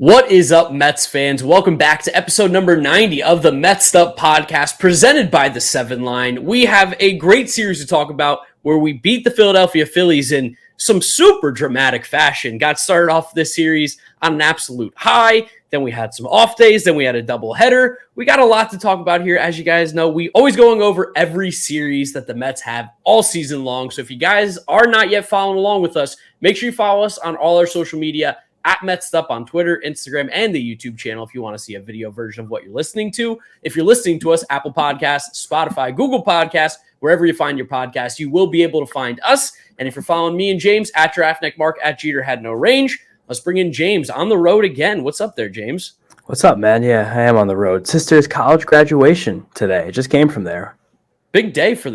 What is up, Mets fans? Welcome back to episode number 90 of the Mets'd podcast presented by the 7 Line. We have a great series to talk about where we beat the Philadelphia Phillies in some super dramatic fashion. Got started off this series on an absolute high. Then we had some off days. Then we had a doubleheader. We got a lot to talk about here. As you guys know, we always going over every series that the Mets have all season long. So if you guys are not yet following along with us, make sure you follow us on all our social media at Mets'd on Twitter, Instagram, and the YouTube channel if you want to see a video version of what you're listening to. If you're listening to us, Apple Podcasts, Spotify, Google Podcasts, wherever you find your podcast, you will be able to find us. And if you're following me and James, at GiraffeNeckMark, at Jeter Had No Range, let's bring in James on the road again. What's up there, James? What's up, man? Yeah, I am on the road. Sister's college graduation today. It just came from there. Big day for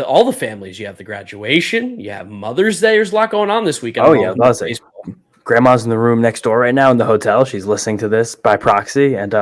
all the families. You have the graduation, you have Mother's Day. There's a lot going on this weekend. Oh, yeah, that's it. Grandma's in the room next door right now in the hotel. She's listening to this by proxy. And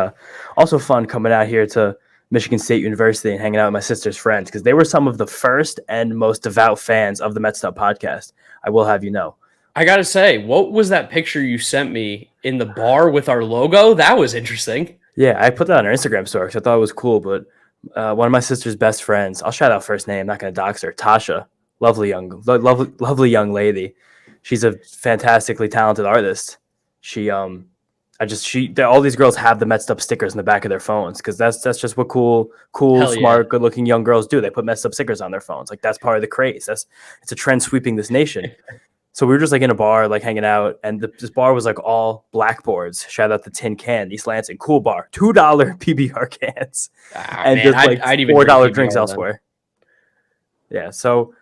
also fun coming out here to Michigan State University and hanging out with my sister's friends because they were some of the first and most devout fans of the Mets'd podcast. I will have you know. I got to say, what was that picture you sent me in the bar with our logo? That was interesting. Yeah, I put that on her Instagram story because I thought it was cool. But one of my sister's best friends, I'll shout out first name, not going to dox her, Tasha, lovely young lady. She's a fantastically talented artist. All these girls have the Mets'd stickers in the back of their phones because that's just what cool, smart, good-looking young girls do. They put Mets'd stickers on their phones. Like that's part of the craze. It's a trend sweeping this nation. So we were just like in a bar, like hanging out, and this bar was like all blackboards. Shout out to Tin Can, East Lansing, cool bar, $2 PBR cans, and man, just like $4 drinks elsewhere. Yeah, so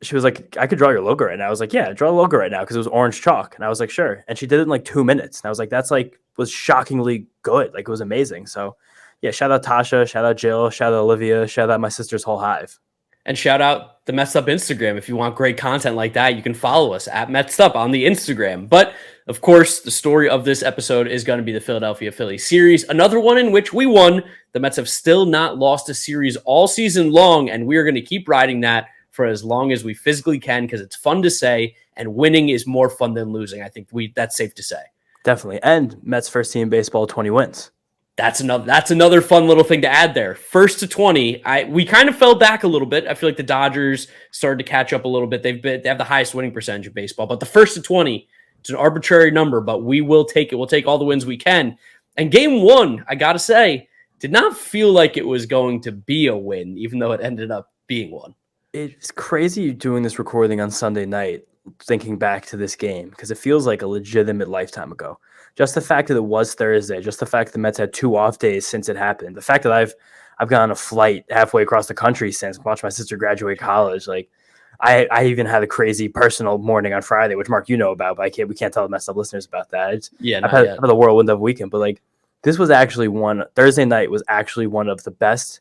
she was like, I could draw your logo right now. I was like, yeah, draw a logo right now because it was orange chalk. And I was like, sure. And she did it in like 2 minutes. And I was like, was shockingly good. Like it was amazing. So yeah, shout out Tasha, shout out Jill, shout out Olivia, shout out my sister's whole hive. And shout out the Mets'd Instagram. If you want great content like that, you can follow us at Mets'd on the Instagram. But of course, the story of this episode is going to be the Philadelphia Phillies series. Another one in which we won. The Mets have still not lost a series all season long. And we are going to keep riding that for as long as we physically can because it's fun to say, and winning is more fun than losing. I think that's safe to say. Definitely. And Mets first team baseball, 20 wins. That's another fun little thing to add there. First to 20, we kind of fell back a little bit. I feel like the Dodgers started to catch up a little bit. They have the highest winning percentage of baseball, but the first to 20, it's an arbitrary number, but we will take it. We'll take all the wins we can. And game one, I got to say, did not feel like it was going to be a win, even though it ended up being one. It's crazy doing this recording on Sunday night, thinking back to this game, because it feels like a legitimate lifetime ago. Just the fact that it was Thursday, just the fact that the Mets had 2 off days since it happened, the fact that I've gone on a flight halfway across the country since, watched my sister graduate college. Like I even had a crazy personal morning on Friday, which Mark, you know about, but we can't tell the Mets listeners about that. I've had the whirlwind of a weekend, but like this was actually Thursday night was actually one of the best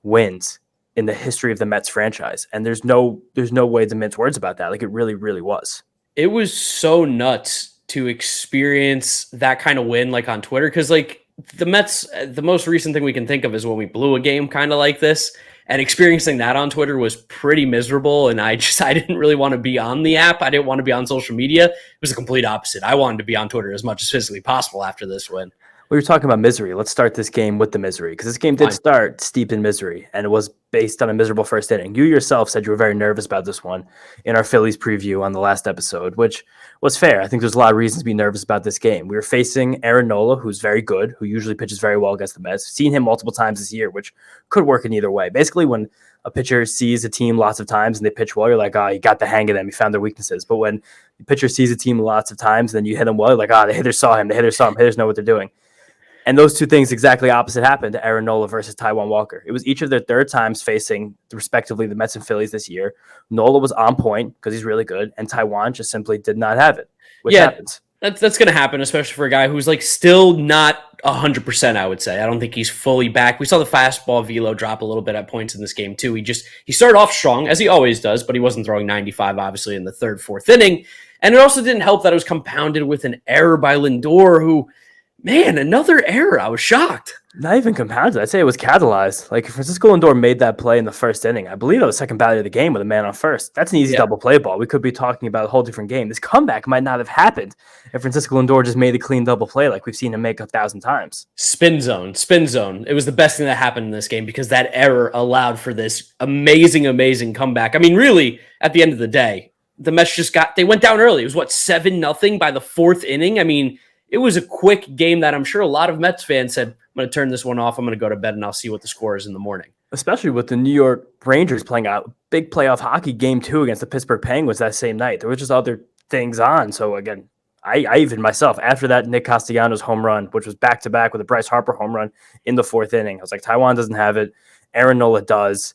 wins in the history of the Mets franchise. And there's no way to mince words about that. Like it really, really was. It was so nuts to experience that kind of win, like on Twitter. Cause like the Mets, the most recent thing we can think of is when we blew a game kind of like this, and experiencing that on Twitter was pretty miserable. And I didn't really want to be on the app. I didn't want to be on social media. It was the complete opposite. I wanted to be on Twitter as much as physically possible after this win. We were talking about misery. Let's start this game with the misery because this game did start steep in misery, and it was based on a miserable first inning. You yourself said you were very nervous about this one in our Phillies preview on the last episode, which was fair. I think there's a lot of reasons to be nervous about this game. We were facing Aaron Nola, who's very good, who usually pitches very well against the Mets. Seen him multiple times this year, which could work in either way. Basically, when a pitcher sees a team lots of times and they pitch well, you're like, you got the hang of them. You found their weaknesses. But when the pitcher sees a team lots of times, then you hit them well, you're like, the hitters saw him. The hitters know what they're doing. And those two things exactly opposite happened to Aaron Nola versus Taijuan Walker. It was each of their third times facing, respectively, the Mets and Phillies this year. Nola was on point because he's really good, and Taijuan just simply did not have it, which happens. That's going to happen, especially for a guy who's like still not 100%, I would say. I don't think he's fully back. We saw the fastball velo drop a little bit at points in this game, too. He started off strong, as he always does, but he wasn't throwing 95, obviously, in the third, fourth inning. And it also didn't help that it was compounded with an error by Lindor, who, Man, another error. I was shocked. Not even compounded. I'd say it was catalyzed. Like, if Francisco Lindor made that play in the first inning, I believe that was second batter of the game with a man on first. That's an easy double play ball. We could be talking about a whole different game. This comeback might not have happened if Francisco Lindor just made a clean double play like we've seen him make 1,000 times. Spin zone. It was the best thing that happened in this game because that error allowed for this amazing comeback. I mean, really, at the end of the day, the Mets they went down early. It was 7-0 by the fourth inning. I mean, it was a quick game that I'm sure a lot of Mets fans said, I'm going to turn this one off. I'm going to go to bed and I'll see what the score is in the morning. Especially with the New York Rangers playing a big playoff hockey game 2 against the Pittsburgh Penguins that same night. There were just other things on. So again, I even myself, after that Nick Castellanos home run, which was back-to-back with a Bryce Harper home run in the fourth inning, I was like, Taiwan doesn't have it. Aaron Nola does.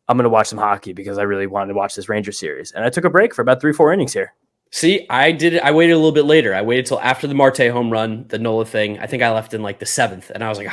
I'm going to watch some hockey because I really wanted to watch this Ranger series. And I took a break for about 3-4 innings here. See, I did it. I waited a little bit later. I waited till after the Marte home run, the Nola thing. I think I left in like the 7th, and I was like,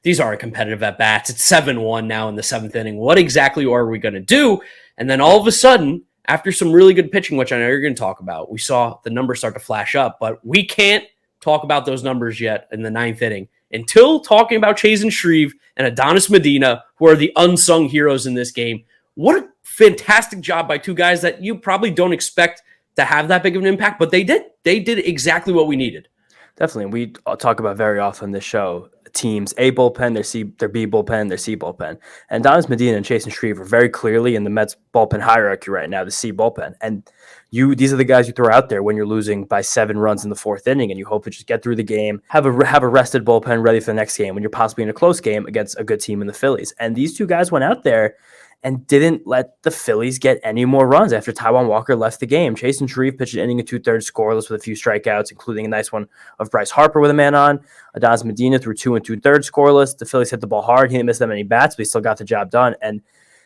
these aren't competitive at bats. It's 7-1 now in the 7th inning. What exactly are we going to do? And then all of a sudden, after some really good pitching, which I know you're going to talk about, we saw the numbers start to flash up, but we can't talk about those numbers yet in the 9th inning until talking about Chasen Shreve and Adonis Medina, who are the unsung heroes in this game. What a fantastic job by two guys that you probably don't expect to have that big of an impact, but they did. They did exactly what we needed. Definitely. We talk about very often this show, teams A bullpen, their B bullpen, their C bullpen. And Adonis Medina and Chasen Shreve are very clearly in the Mets bullpen hierarchy right now, the C bullpen. And these are the guys you throw out there when you're losing by 7 runs in the 4th inning and you hope to just get through the game, have a rested bullpen ready for the next game when you're possibly in a close game against a good team in the Phillies. And these two guys went out there and didn't let the Phillies get any more runs after Taijuan Walker left the game. Chasen Shreve pitched an inning and 2/3 scoreless with a few strikeouts, including a nice one of Bryce Harper with a man on. Adonis Medina threw 2 2/3 scoreless. The Phillies hit the ball hard. He didn't miss that many bats, but he still got the job done. And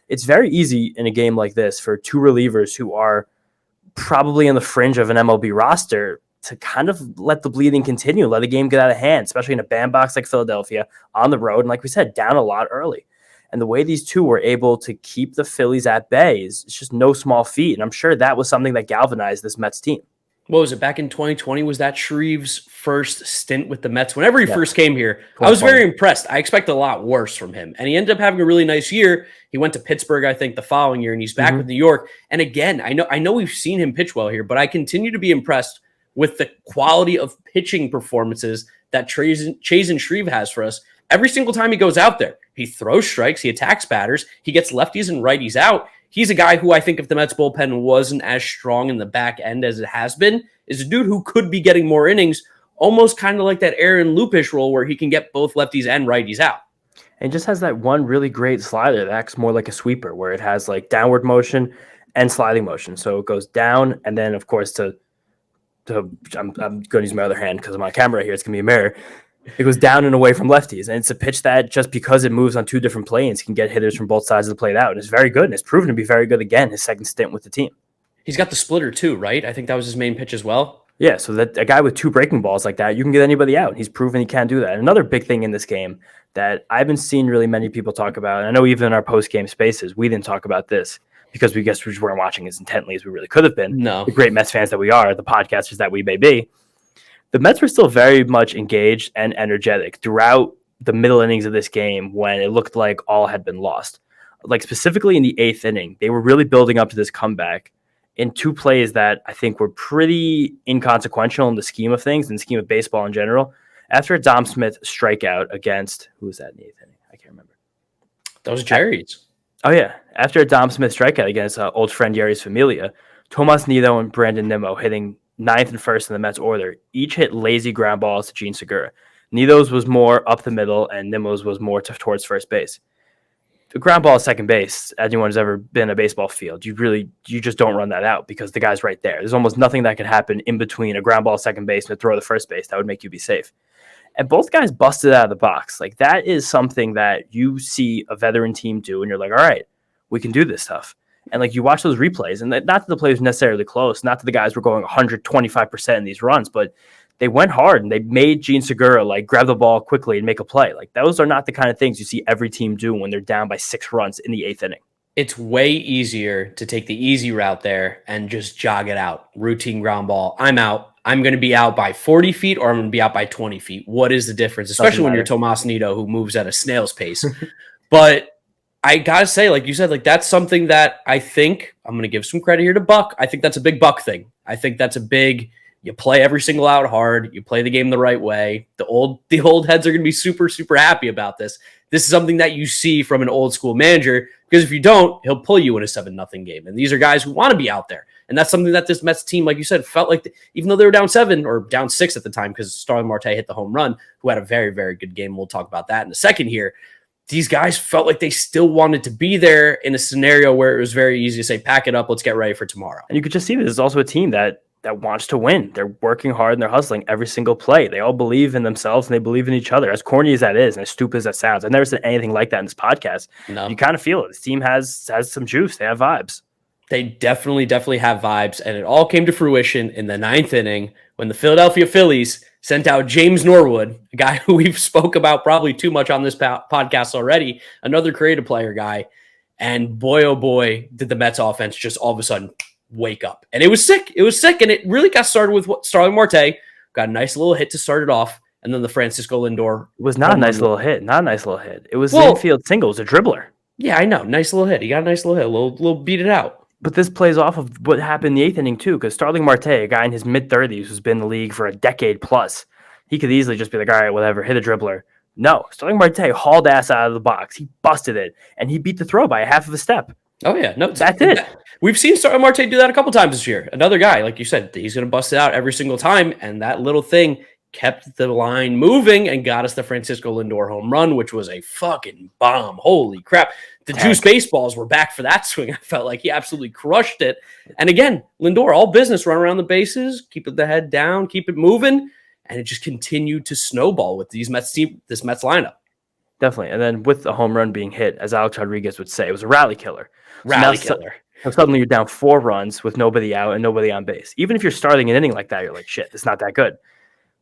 it's very easy in a game like this for two relievers who are probably on the fringe of an MLB roster to kind of let the bleeding continue, let the game get out of hand, especially in a bandbox like Philadelphia on the road. And like we said, down a lot early. And the way these two were able to keep the Phillies at bay is just no small feat. And I'm sure that was something that galvanized this Mets team. What was it, back in 2020? Was that Shreve's first stint with the Mets? Whenever he first came here, I was very impressed. I expect a lot worse from him. And he ended up having a really nice year. He went to Pittsburgh, I think, the following year, and he's back with New York. And again, I know we've seen him pitch well here, but I continue to be impressed with the quality of pitching performances that Chasen Shreve has for us. Every single time he goes out there, he throws strikes, he attacks batters, he gets lefties and righties out. He's a guy who I think if the Mets bullpen wasn't as strong in the back end as it has been, is a dude who could be getting more innings, almost kind of like that Aaron Lupish role where he can get both lefties and righties out. And just has that one really great slider that acts more like a sweeper, where it has like downward motion and sliding motion. So it goes down, and then of course I'm going to use my other hand because I'm on camera here. It's going to be a mirror. It goes down and away from lefties. And it's a pitch that just because it moves on two different planes can get hitters from both sides of the plate out. And it's very good. And it's proven to be very good again, his second stint with the team. He's got the splitter too, right? I think that was his main pitch as well. Yeah, so that a guy with two breaking balls like that, you can get anybody out. He's proven he can do that. And another big thing in this game that I haven't seen really many people talk about, and I know even in our post-game spaces, we didn't talk about this because we guess we just weren't watching as intently as we really could have been. No. The great Mets fans that we are, the podcasters that we may be. The Mets were still very much engaged and energetic throughout the middle innings of this game when it looked like all had been lost. Like specifically in the 8th inning, they were really building up to this comeback in two plays that I think were pretty inconsequential in the scheme of things, in the scheme of baseball in general. After a Dom Smith strikeout against, who was that in the 8th inning? I can't remember. That was Jerry's. Oh, yeah. After a Dom Smith strikeout against old friend Jerry's Familia, Tomas Nido and Brandon Nimmo hitting 9th and 1st in the Mets order, each hit lazy ground balls to Gene Segura. Nido's was more up the middle, and Nimmo's was more towards first base. The ground ball at second base, anyone who's ever been in a baseball field, you just don't run that out because the guy's right there. There's almost nothing that can happen in between a ground ball at second base and a throw to first base that would make you be safe. And both guys busted out of the box. Like, that is something that you see a veteran team do, and you're like, all right, we can do this stuff. And like you watch those replays, and not that the plays were necessarily close, not that the guys were going 125% in these runs, but they went hard and they made Gene Segura like grab the ball quickly and make a play. Like those are not the kind of things you see every team do when they're down by 6 runs in the 8th inning. It's way easier to take the easy route there and just jog it out. Routine ground ball. I'm out. I'm going to be out by 40 feet or I'm going to be out by 20 feet. What is the difference? Especially when you're Tomas Nido, who moves at a snail's pace. But I got to say, like you said, like that's something that I think I'm going to give some credit here to Buck. I think that's a big Buck thing. I think that's a big, you play every single out hard. You play the game the right way. The old heads are going to be super, super happy about this. This is something that you see from an old school manager, because if you don't, he'll pull you in a 7-0 game. And these are guys who want to be out there. And that's something that this Mets team, like you said, felt like, even though they were down 7 or down 6 at the time, because Starling Marte hit the home run, who had a very, very good game. We'll talk about that in a second here. These guys felt like they still wanted to be there in a scenario where it was very easy to say, pack it up, let's get ready for tomorrow. And you could just see this is also a team that wants to win. They're working hard and they're hustling every single play. They all believe in themselves and they believe in each other. As corny as that is and as stupid as that sounds, I've never said anything like that in this podcast. No. You kind of feel it. This team has some juice. They have vibes. They definitely have vibes. And it all came to fruition in the 9th inning when the Philadelphia Phillies sent out James Norwood, a guy who we've spoke about probably too much on this podcast already, another creative player guy. And boy, oh boy, did the Mets offense just all of a sudden wake up. And it was sick. It was sick. And it really got started with Starling Marte. Got a nice little hit to start it off. And then the Francisco Lindor. It was not a nice little hit. Not a nice little hit. It was an infield single. It was a dribbler. Yeah, I know. Nice little hit. He got a nice little hit. A little beat it out. But this plays off of what happened in the 8th inning, too, because Starling Marte, a guy in his mid-30s who's been in the league for a decade plus, he could easily just be like, all right, whatever, hit a dribbler. No, Starling Marte hauled ass out of the box. He busted it, and he beat the throw by a half of a step. Oh, yeah. No, that's it. We've seen Starling Marte do that a couple times this year. Another guy, like you said, he's going to bust it out every single time, and that little thing kept the line moving and got us the Francisco Lindor home run, which was a fucking bomb. Holy crap. The juice baseballs were back for that swing. I felt like he absolutely crushed it. And again, Lindor, all business, run around the bases, keep the head down, keep it moving. And it just continued to snowball with this Mets lineup. Definitely. And then with the home run being hit, as Alex Rodriguez would say, it was a rally killer. Killer. So suddenly you're down 4 runs with nobody out and nobody on base. Even if you're starting an inning like that, you're like, shit, it's not that good.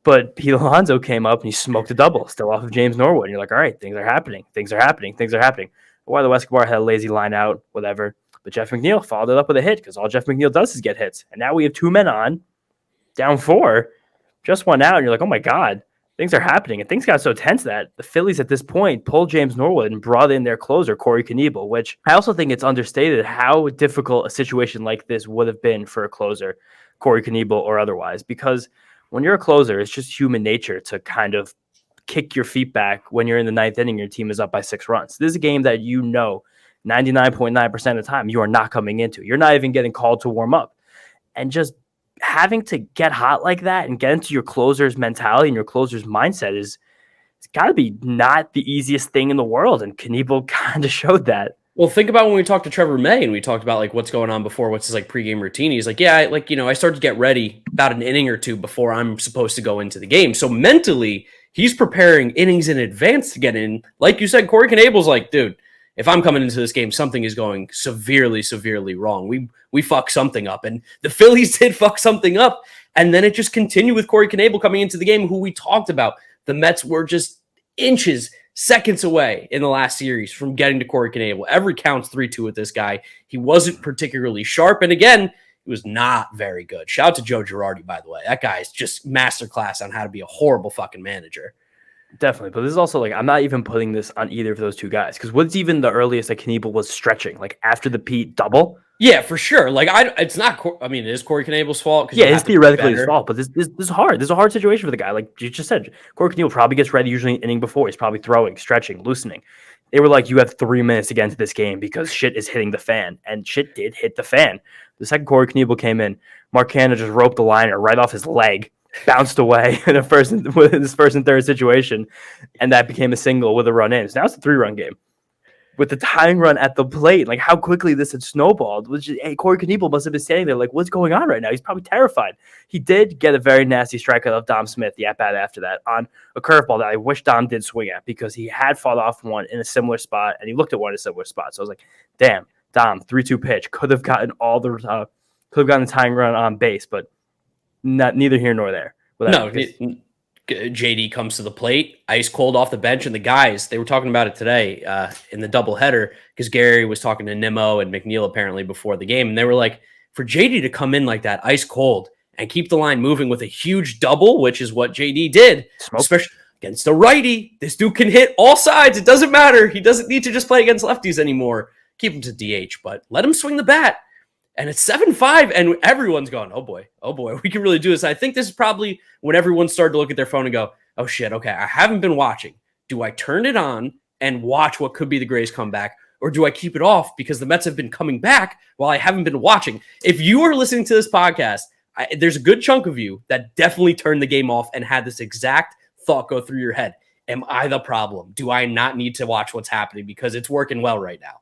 But Pete Alonso came up and he smoked a double, still off of James Norwood. And you're like, all right, things are happening. Eduardo Escobar had a lazy line out, whatever. But Jeff McNeil followed it up with a hit because all Jeff McNeil does is get hits. And now we have 2 men on, down 4, just 1 out. And you're like, oh my God, things are happening. And things got so tense that the Phillies at this point pulled James Norwood and brought in their closer, Corey Knebel, which I also think it's understated how difficult a situation like this would have been for a closer, Corey Knebel or otherwise, because when you're a closer, it's just human nature to kind of kick your feet back when you're in the 9th inning, your team is up by 6 runs. This is a game that 99.9% of the time you are not coming into. You're not even getting called to warm up. And just having to get hot like that and get into your closer's mentality and your closer's mindset it's got to be not the easiest thing in the world. And Knebel kind of showed that. Well, think about when we talked to Trevor May and we talked about like what's going on before, what's his like pregame routine. He's like, yeah, I start to get ready about an inning or 2 before I'm supposed to go into the game. So mentally, he's preparing innings in advance to get in. Like you said, Corey Knebel's like, dude, if I'm coming into this game, something is going severely, severely wrong. We fuck something up. And the Phillies did fuck something up. And then it just continued with Corey Knebel coming into the game, who we talked about. The Mets were just seconds away in the last series from getting to Corey Knebel. Every count's 3-2 with this guy. He wasn't particularly sharp. And again, he was not very good. Shout out to Joe Girardi, by the way. That guy is just masterclass on how to be a horrible fucking manager. Definitely. But this is also like, I'm not even putting this on either of those two guys. Because what's even the earliest that Knebel was stretching? Like after the Pete double? Yeah, for sure. Like, it's not, it is Corey Knebel's fault. Yeah, it's theoretically his fault, but this is hard. This is a hard situation for the guy. Like you just said, Corey Knebel probably gets ready usually an inning before. He's probably throwing, stretching, loosening. They were like, you have 3 minutes to get into this game because shit is hitting the fan. And shit did hit the fan. The second Corey Knebel came in, Mark Canha just roped the liner right off his leg, bounced away in his first and third situation, and that became a single with a run in. So now it's a 3-run game. With the tying run at the plate, like how quickly this had snowballed, Corey Knebel must have been standing there like, what's going on right now? He's probably terrified. He did get a very nasty strikeout of Dom Smith, the at-bat after that, on a curveball that I wish Dom did swing at because he had fought off one in a similar spot, and he looked at one in a similar spot. So I was like, damn, Dom, 3-2 pitch, could have gotten the tying run on base, but neither here nor there. No, JD comes to the plate, ice cold off the bench, and the guys, they were talking about it today in the doubleheader because Gary was talking to Nimmo and McNeil apparently before the game, and they were like, for JD to come in like that, ice cold, and keep the line moving with a huge double, which is what JD did, especially against a righty. This dude can hit all sides. It doesn't matter. He doesn't need to just play against lefties anymore. Keep him to DH, but let him swing the bat. And it's 7-5, and everyone's going, oh boy, we can really do this. I think this is probably when everyone started to look at their phone and go, oh shit, okay, I haven't been watching. Do I turn it on and watch what could be the Grays comeback, or do I keep it off because the Mets have been coming back while I haven't been watching? If you are listening to this podcast, there's a good chunk of you that definitely turned the game off and had this exact thought go through your head. Am I the problem? Do I not need to watch what's happening because it's working well right now?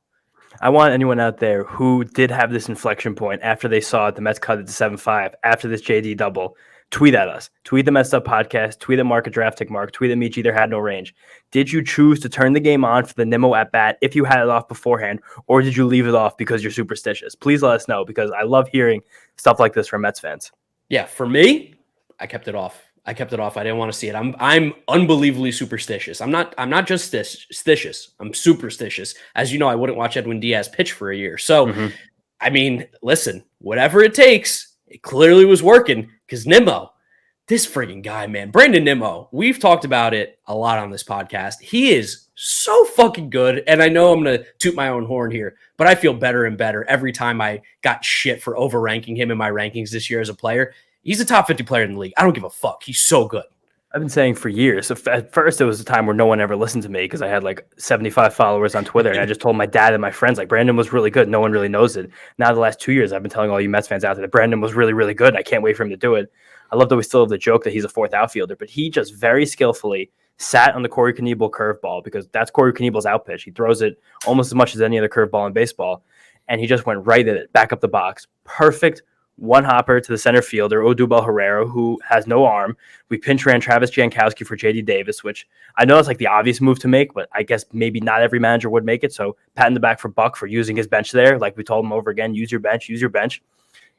I want anyone out there who did have this inflection point after they saw it, the Mets cut it to 7-5, after this JD double, tweet at us. Tweet the Mets'd podcast, tweet at Mark at Draft Tick Mark, tweet at Meech either had no range. Did you choose to turn the game on for the Nimmo at bat if you had it off beforehand, or did you leave it off because you're superstitious? Please let us know, because I love hearing stuff like this from Mets fans. Yeah, for me, I kept it off. I didn't want to see it. I'm unbelievably superstitious. I'm not just stitious. I'm superstitious. As you know, I wouldn't watch Edwin Diaz pitch for a year. So, I mean, listen, whatever it takes, it clearly was working because Nimmo, this friggin' guy, man, Brandon Nimmo, we've talked about it a lot on this podcast. He is so fucking good. And I know I'm going to toot my own horn here, but I feel better and better every time I got shit for overranking him in my rankings this year as a player. He's a top 50 player in the league. I don't give a fuck. He's so good. I've been saying for years. So at first, it was a time where no one ever listened to me because I had like 75 followers on Twitter. And I just told my dad and my friends, like, Brandon was really good. No one really knows it. Now, the last 2 years, I've been telling all you Mets fans out there that Brandon was really, really good. And I can't wait for him to do it. I love that we still have the joke that he's a fourth outfielder, but he just very skillfully sat on the Corey Knebel curveball, because that's Corey Knebel's out pitch. He throws it almost as much as any other curveball in baseball. And he just went right at it, back up the box. Perfect one hopper to the center fielder, Odubel Herrera, who has no arm. We pinch ran Travis Jankowski for JD Davis, which I know it's like the obvious move to make, but I guess maybe not every manager would make it. So pat in the back for Buck for using his bench there. Like we told him over again, use your bench.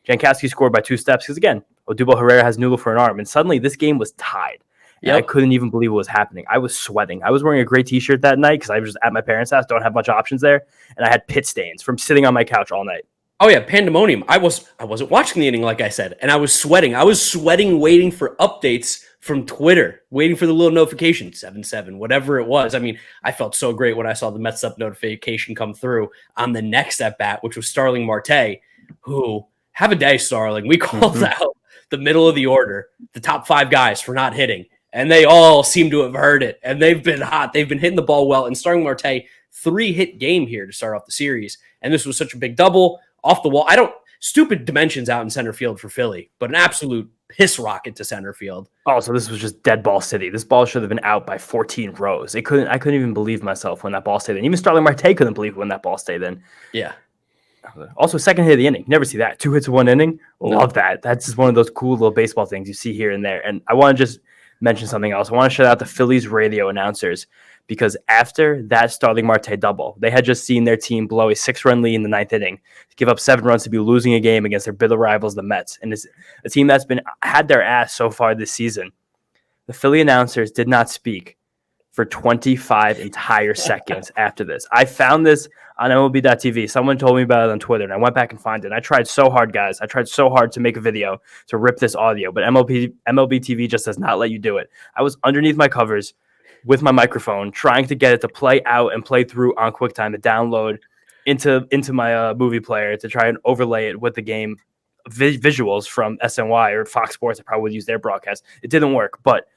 Jankowski scored by 2 steps because, again, Odubel Herrera has noodle for an arm. And suddenly this game was tied. And I couldn't even believe what was happening. I was sweating. I was wearing a gray T-shirt that night because I was at my parents' house, don't have much options there. And I had pit stains from sitting on my couch all night. Oh yeah, pandemonium. I wasn't watching the inning, like I said, and I was sweating. I was sweating, waiting for updates from Twitter, waiting for the little notification, 7-7, whatever it was. I mean, I felt so great when I saw the Mets up notification come through on the next at bat, which was Starling Marte, who, have a day, Starling. We called out the middle of the order, the top 5 guys for not hitting, and they all seem to have heard it, and they've been hot. They've been hitting the ball well, and Starling Marte, 3-hit game here to start off the series, and this was such a big double. Off the wall. Stupid dimensions out in center field for Philly, but an absolute piss rocket to center field. Oh, so this was just dead ball city. This ball should have been out by 14 rows. I couldn't even believe myself when that ball stayed in. Even Starling Marte couldn't believe when that ball stayed in. Yeah. Also, second hit of the inning. You never see that. 2 hits in 1 inning. Love that. That's just one of those cool little baseball things you see here and there. And I want to just mention something else. I want to shout out the Phillies radio announcers, because after that Starling Marte double, they had just seen their team blow a 6-run lead in the 9th inning, give up 7 runs to be losing a game against their bitter rivals, the Mets. And it's a team that's had their ass so far this season. The Philly announcers did not speak for 25 entire seconds after this. I found this on MLB.tv. Someone told me about it on Twitter, and I went back and found it. And I tried so hard, guys. I tried so hard to make a video to rip this audio, but MLB TV just does not let you do it. I was underneath my covers with my microphone, trying to get it to play out and play through on QuickTime to download into my movie player to try and overlay it with the game visuals from SNY or Fox Sports. I probably would use their broadcast. It didn't work, but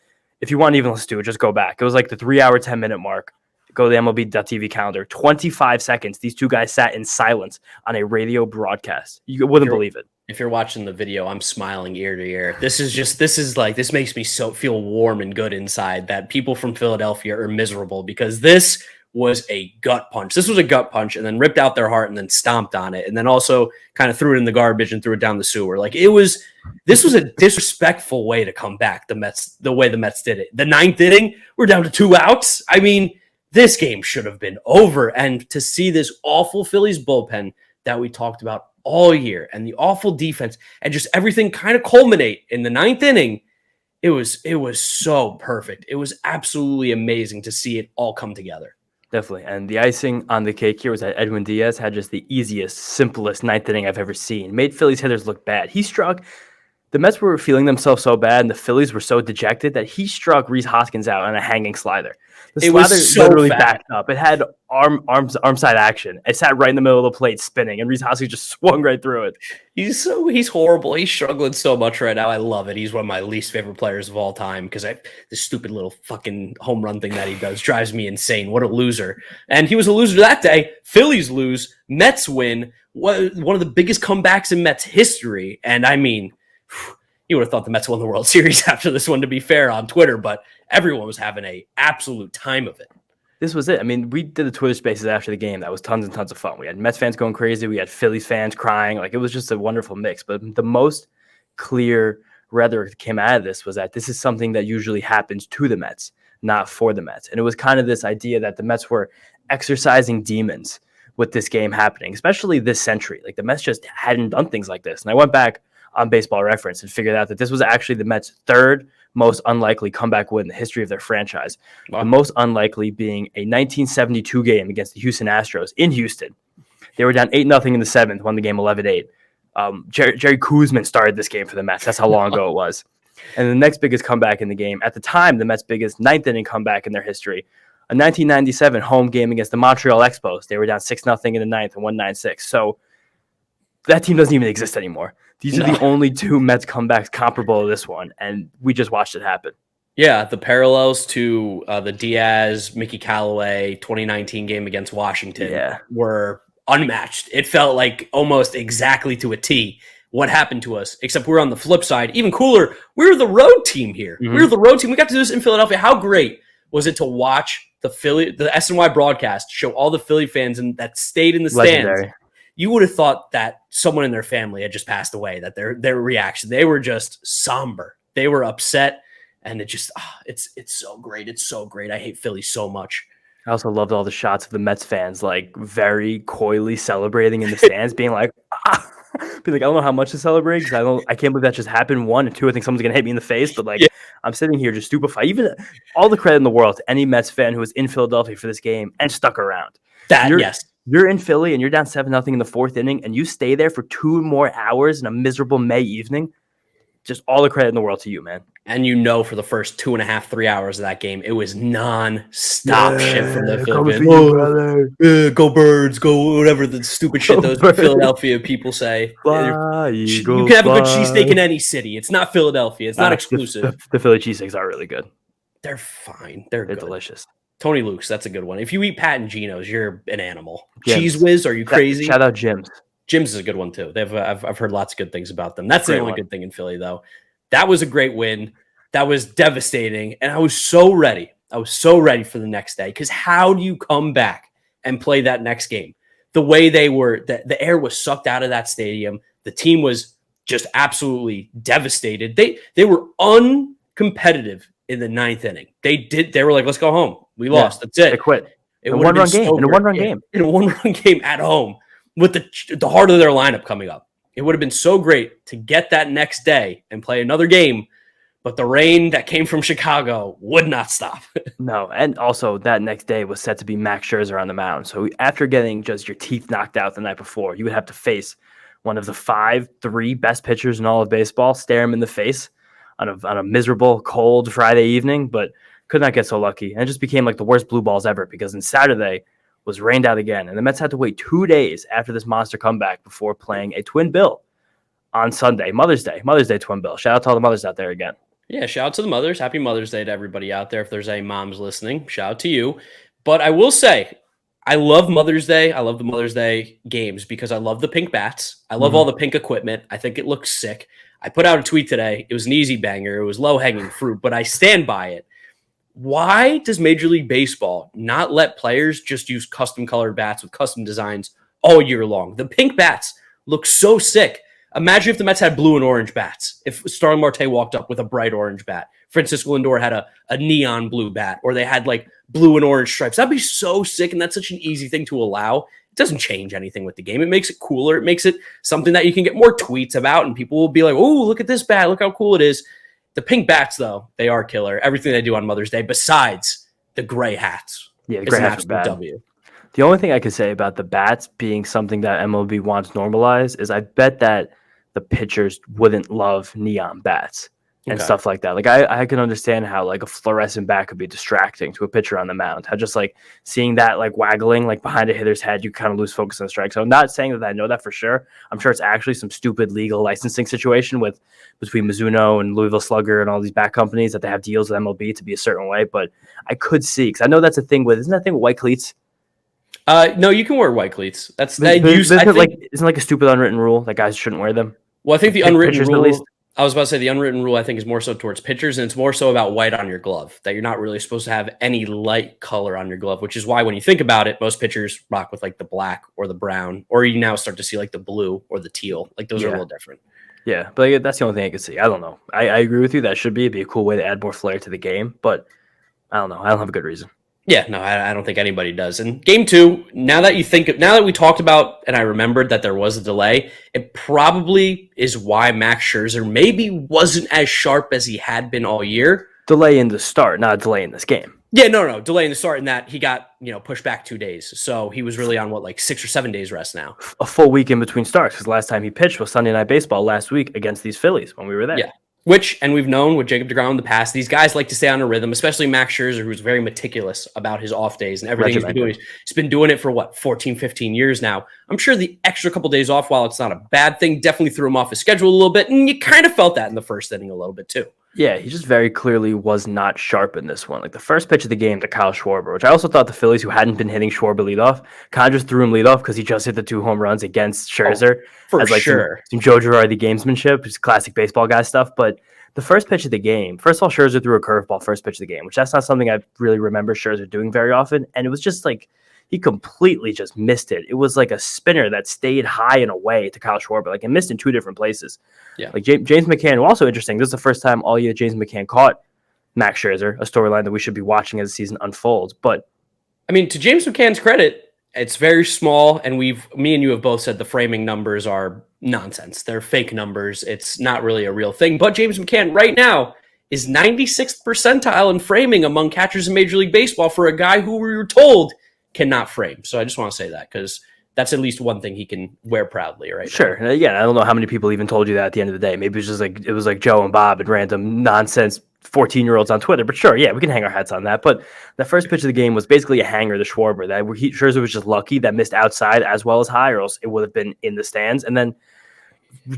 if you want to even listen to it, just go back. It was like the 3-hour, 10-minute mark. Go to the MLB.tv calendar. 25 seconds. These 2 guys sat in silence on a radio broadcast. You wouldn't believe it. If you're watching the video, I'm smiling ear to ear. This makes me so feel warm and good inside that people from Philadelphia are miserable, because this was a gut punch. This was a gut punch, and then ripped out their heart and then stomped on it, and then also kind of threw it in the garbage and threw it down the sewer. This was a disrespectful way to come back. The way the Mets did it. The 9th inning, we're down to 2 outs. I mean, this game should have been over. And to see this awful Phillies bullpen that we talked about all year, and the awful defense, and just everything kind of culminate in the 9th inning, it was so perfect. It was absolutely amazing to see it all come together. Definitely. And the icing on the cake here was that Edwin Diaz had just the easiest, simplest 9th inning I've ever seen. Made Phillies hitters look bad. He struck the Mets were feeling themselves so bad, and the Phillies were so dejected that he struck Rhys Hoskins out on a hanging slider. The It slider was so literally fast. backed up. It had arm side action. It sat right in the middle of the plate spinning, and Rhys Hoskins just swung right through it. He's horrible. He's struggling so much right now. I love it. He's one of my least favorite players of all time because this stupid little fucking home run thing that he does drives me insane. What a loser. And he was a loser that day. Phillies lose. Mets win. One of the biggest comebacks in Mets history. And I mean, you would have thought the Mets won the World Series after this one, to be fair, on Twitter, but everyone was having an absolute time of it. This was it. I mean, we did the Twitter spaces after the game. That was tons and tons of fun. We had Mets fans going crazy. We had Phillies fans crying. Like, it was just a wonderful mix. But the most clear rhetoric that came out of this was that this is something that usually happens to the Mets, not for the Mets. And it was kind of this idea that the Mets were exercising demons with this game happening, especially this century. Like, the Mets just hadn't done things like this. And I went back on Baseball Reference and figured out that this was actually the Mets' third most unlikely comeback win in the history of their franchise. Wow. The most unlikely being a 1972 game against the Houston Astros in Houston. They were down 8-0 in the seventh, won the game 11-8. Jerry Koosman started this game for the Mets. That's how long ago it was. And the next biggest comeback in the game, at the time, the Mets' biggest ninth inning comeback in their history, a 1997 home game against the Montreal Expos. They were down 6-0 in the ninth and won 9-6. So that team doesn't even exist anymore. These are the only two Mets comebacks comparable to this one, and we just watched it happen. Yeah, the parallels to the Diaz, Mickey Callaway 2019 game against Washington were unmatched. It felt like almost exactly to a T what happened to us, except we're on the flip side. Even cooler, we were the road team here. Mm-hmm. We were the road team. We got to do this in Philadelphia. How great was it to watch the SNY broadcast show all the Philly fans that stayed in the stands? Legendary. You would have thought that someone in their family had just passed away, that their reaction, they were just somber. They were upset, and it just, it's so great. It's so great. I hate Philly so much. I also loved all the shots of the Mets fans, like, very coyly celebrating in the stands, being like, I don't know how much to celebrate because I can't believe that just happened. 1 and 2, I think someone's going to hit me in the face, but I'm sitting here just stupefied. Even all the credit in the world to any Mets fan who was in Philadelphia for this game and stuck around. Yes. You're in Philly and you're down 7-0 in the fourth inning and you stay there for 2 more hours in a miserable May evening. Just all the credit in the world to you, man. And for the first 2.5, 3 hours of that game, it was non-stop shit from the Phillies. Go Birds, go whatever the stupid shit those Philadelphia people say. Fly, you can have a good cheesesteak in any city. It's not Philadelphia. It's not exclusive. The Philly cheesesteaks are really good. They're fine. They're good. Delicious. Tony Luke's, that's a good one. If you eat Pat and Geno's, you're an animal. Jim's. Cheese Whiz, are you crazy? Shout out Jim's. Jim's is a good one too. I've heard lots of good things about them. That's the only good thing in Philly, though. That was a great win. That was devastating, and I was so ready. I was so ready for the next day because how do you come back and play that next game? The way they were, the air was sucked out of that stadium. The team was just absolutely devastated. They were uncompetitive in the ninth inning. They were like, let's go home. We lost. That's it. They quit. In a one-run game. In a one-run game at home with the heart of their lineup coming up. It would have been so great to get that next day and play another game, but the rain that came from Chicago would not stop. No, and also that next day was set to be Max Scherzer on the mound. So after getting just your teeth knocked out the night before, you would have to face one of the 5-3 best pitchers in all of baseball, stare him in the face on a miserable, cold Friday evening, but could not get so lucky. And it just became like the worst blue balls ever because on Saturday was rained out again. And the Mets had to wait 2 days after this monster comeback before playing a twin bill on Sunday, Mother's Day twin bill. Shout out to all the mothers out there again. Yeah, shout out to the mothers. Happy Mother's Day to everybody out there. If there's any moms listening, shout out to you. But I will say, I love Mother's Day. I love the Mother's Day games because I love the pink bats. I love all the pink equipment. I think it looks sick. I put out a tweet today. It was an easy banger. It was low-hanging fruit, but I stand by it. Why does Major League Baseball not let players just use custom-colored bats with custom designs all year long? The pink bats look so sick. Imagine if the Mets had blue and orange bats. If Starling Marte walked up with a bright orange bat. Francisco Lindor had a neon blue bat, or they had like blue and orange stripes. That'd be so sick, and that's such an easy thing to allow. It doesn't change anything with the game. It makes it cooler. It makes it something that you can get more tweets about, and people will be like, oh, look at this bat. Look how cool it is. The pink bats, though, they are killer. Everything they do on Mother's Day, besides the gray hats. Yeah, the gray hats are bad. W. The only thing I could say about the bats being something that MLB wants normalized is I bet that the pitchers wouldn't love neon bats and Okay. stuff like that. Like I can understand how like a fluorescent bat could be distracting to a pitcher on the mound. How just like seeing that like waggling like behind a hitter's head, you kind of lose focus on the strike. So I'm not saying that I know that for sure. I'm sure it's actually some stupid legal licensing situation between Mizuno and Louisville Slugger and all these bat companies that they have deals with MLB to be a certain way. But I could see, because I know that's a thing isn't that a thing with white cleats? No, you can wear white cleats. Isn't like a stupid unwritten rule that guys shouldn't wear them? Well, I think the unwritten pitchers, rule. at least. I was about to say the unwritten rule. I think is more so towards pitchers, and it's more so about white on your glove. That you're not really supposed to have any light color on your glove, which is why when you think about it, most pitchers rock with like the black or the brown, or you now start to see like the blue or the teal. Like those are a little different. Yeah, but like, that's the only thing I could see. I don't know. I agree with you. That should be. It'd be a cool way to add more flair to the game, but I don't know. I don't have a good reason. Yeah, no, I don't think anybody does. And game two, now that we talked about, and I remembered that there was a delay, it probably is why Max Scherzer maybe wasn't as sharp as he had been all year. Delay in the start, not a delay in this game. Yeah, no, delay in the start in that he got, pushed back 2 days. So he was really on like 6 or 7 days rest now. A full week in between starts, because last time he pitched was Sunday Night Baseball last week against these Phillies when we were there. Yeah. And we've known with Jacob deGrom in the past, these guys like to stay on a rhythm, especially Max Scherzer, who's very meticulous about his off days and everything he's been doing. He's been doing it for 14, 15 years now. I'm sure the extra couple days off, while it's not a bad thing, definitely threw him off his schedule a little bit. And you kind of felt that in the first inning a little bit too. Yeah, he just very clearly was not sharp in this one. Like the first pitch of the game to Kyle Schwarber, which I also thought the Phillies, who hadn't been hitting Schwarber leadoff, kind of just threw him leadoff because he just hit the 2 home runs against Scherzer. For sure. Some Joe Girardi gamesmanship, just classic baseball guy stuff. But the first pitch of the game, first of all, Scherzer threw a curveball first pitch of the game, which that's not something I really remember Scherzer doing very often. And it was just like he completely just missed it. It was like a spinner that stayed high and away to Kyle Schwarber. Like it missed in 2 different places. Yeah. Like James McCann, also interesting. This is the first time all year James McCann caught Max Scherzer, a storyline that we should be watching as the season unfolds. But I mean, to James McCann's credit, it's very small, and me and you have both said the framing numbers are nonsense. They're fake numbers. It's not really a real thing. But James McCann right now is 96th percentile in framing among catchers in Major League Baseball for a guy who we were told cannot frame. So I just want to say that because that's at least one thing he can wear proudly, right? Sure. And again, I don't know how many people even told you that at the end of the day. Maybe it was like Joe and Bob and random nonsense 14-year-olds on Twitter. But sure, yeah, we can hang our hats on that. But the first pitch of the game was basically a hanger to Schwarber. Scherzer was just lucky that missed outside as well as high, or else it would have been in the stands. And then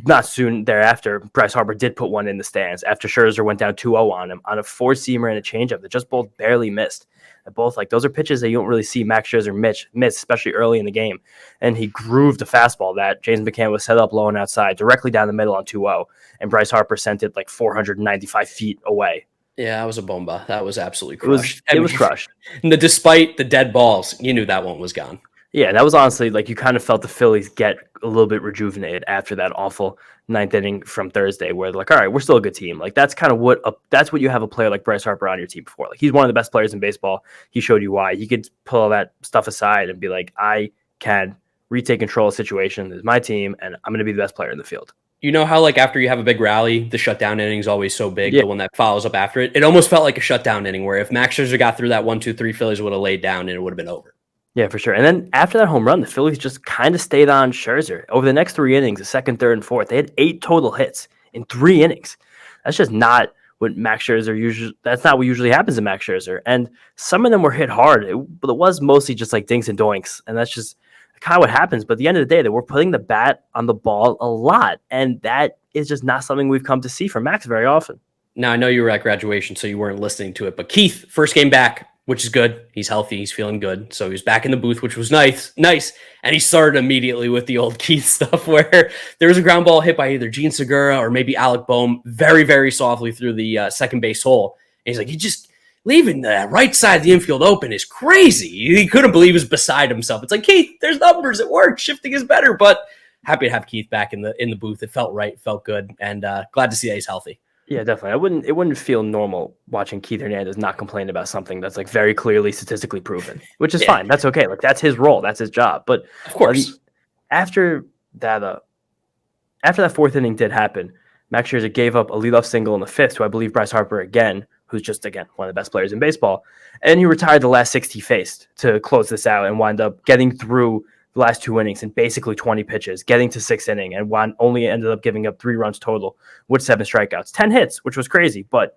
not soon thereafter, Bryce Harper did put one in the stands after Scherzer went down 2-0 on him on a 4-seamer and a changeup that just both barely missed. Both like those are pitches that you don't really see Max Scherzer miss, especially early in the game. And he grooved a fastball that James McCann was set up low and outside directly down the middle on 2-0. And Bryce Harper sent it like 495 feet away. Yeah, that was a bomba. That was absolutely crushed. It was crushed. Despite the dead balls, you knew that one was gone. Yeah, that was honestly like you kind of felt the Phillies get a little bit rejuvenated after that awful 9th inning from Thursday, where they're like, all right, we're still a good team. Like that's kind of that's what you have a player like Bryce Harper on your team for. Like he's one of the best players in baseball. He showed you why. He could pull all that stuff aside and be like, I can retake control of the situation. This is my team, and I'm going to be the best player in the field. You know how like after you have a big rally, the shutdown inning is always so big. Yeah. The one that follows up after it, it almost felt like a shutdown inning where if Max Scherzer got through that 1-2-3, Phillies would have laid down and it would have been over. Yeah, for sure. And then after that home run, the Phillies just kind of stayed on Scherzer. Over the next 3 innings, the second, third, and fourth, they had 8 total hits in 3 innings. That's just not what Max Scherzer usually. That's not what usually happens to Max Scherzer. And some of them were hit hard, but it was mostly just like dinks and doinks. And that's just kind of what happens. But at the end of the day, they were putting the bat on the ball a lot, and that is just not something we've come to see from Max very often. Now I know you were at graduation, so you weren't listening to it. But Keith, first game back, which is good. He's healthy. He's feeling good. So he was back in the booth, which was nice. And he started immediately with the old Keith stuff where there was a ground ball hit by either Gene Segura or maybe Alec Boehm very, very softly through the second base hole. And he's like, he just leaving the right side of the infield open is crazy. He couldn't believe he was beside himself. It's like, Keith, there's numbers. It works. Shifting is better. But happy to have Keith back in the booth. It felt right. It felt good. And glad to see that he's healthy. Yeah, definitely. It wouldn't feel normal watching Keith Hernandez not complain about something that's like very clearly statistically proven, which is fine. That's okay. Like that's his role. That's his job. But of course, after that 4th inning did happen, Max Scherzer gave up a leadoff single in the 5th to, I believe, Bryce Harper again, who's just, again, one of the best players in baseball. And he retired the last 6 he faced to close this out and wind up getting through the last 2 innings in basically 20 pitches, getting to 6th inning, and only ended up giving up 3 runs total with 7 strikeouts, 10 hits, which was crazy. But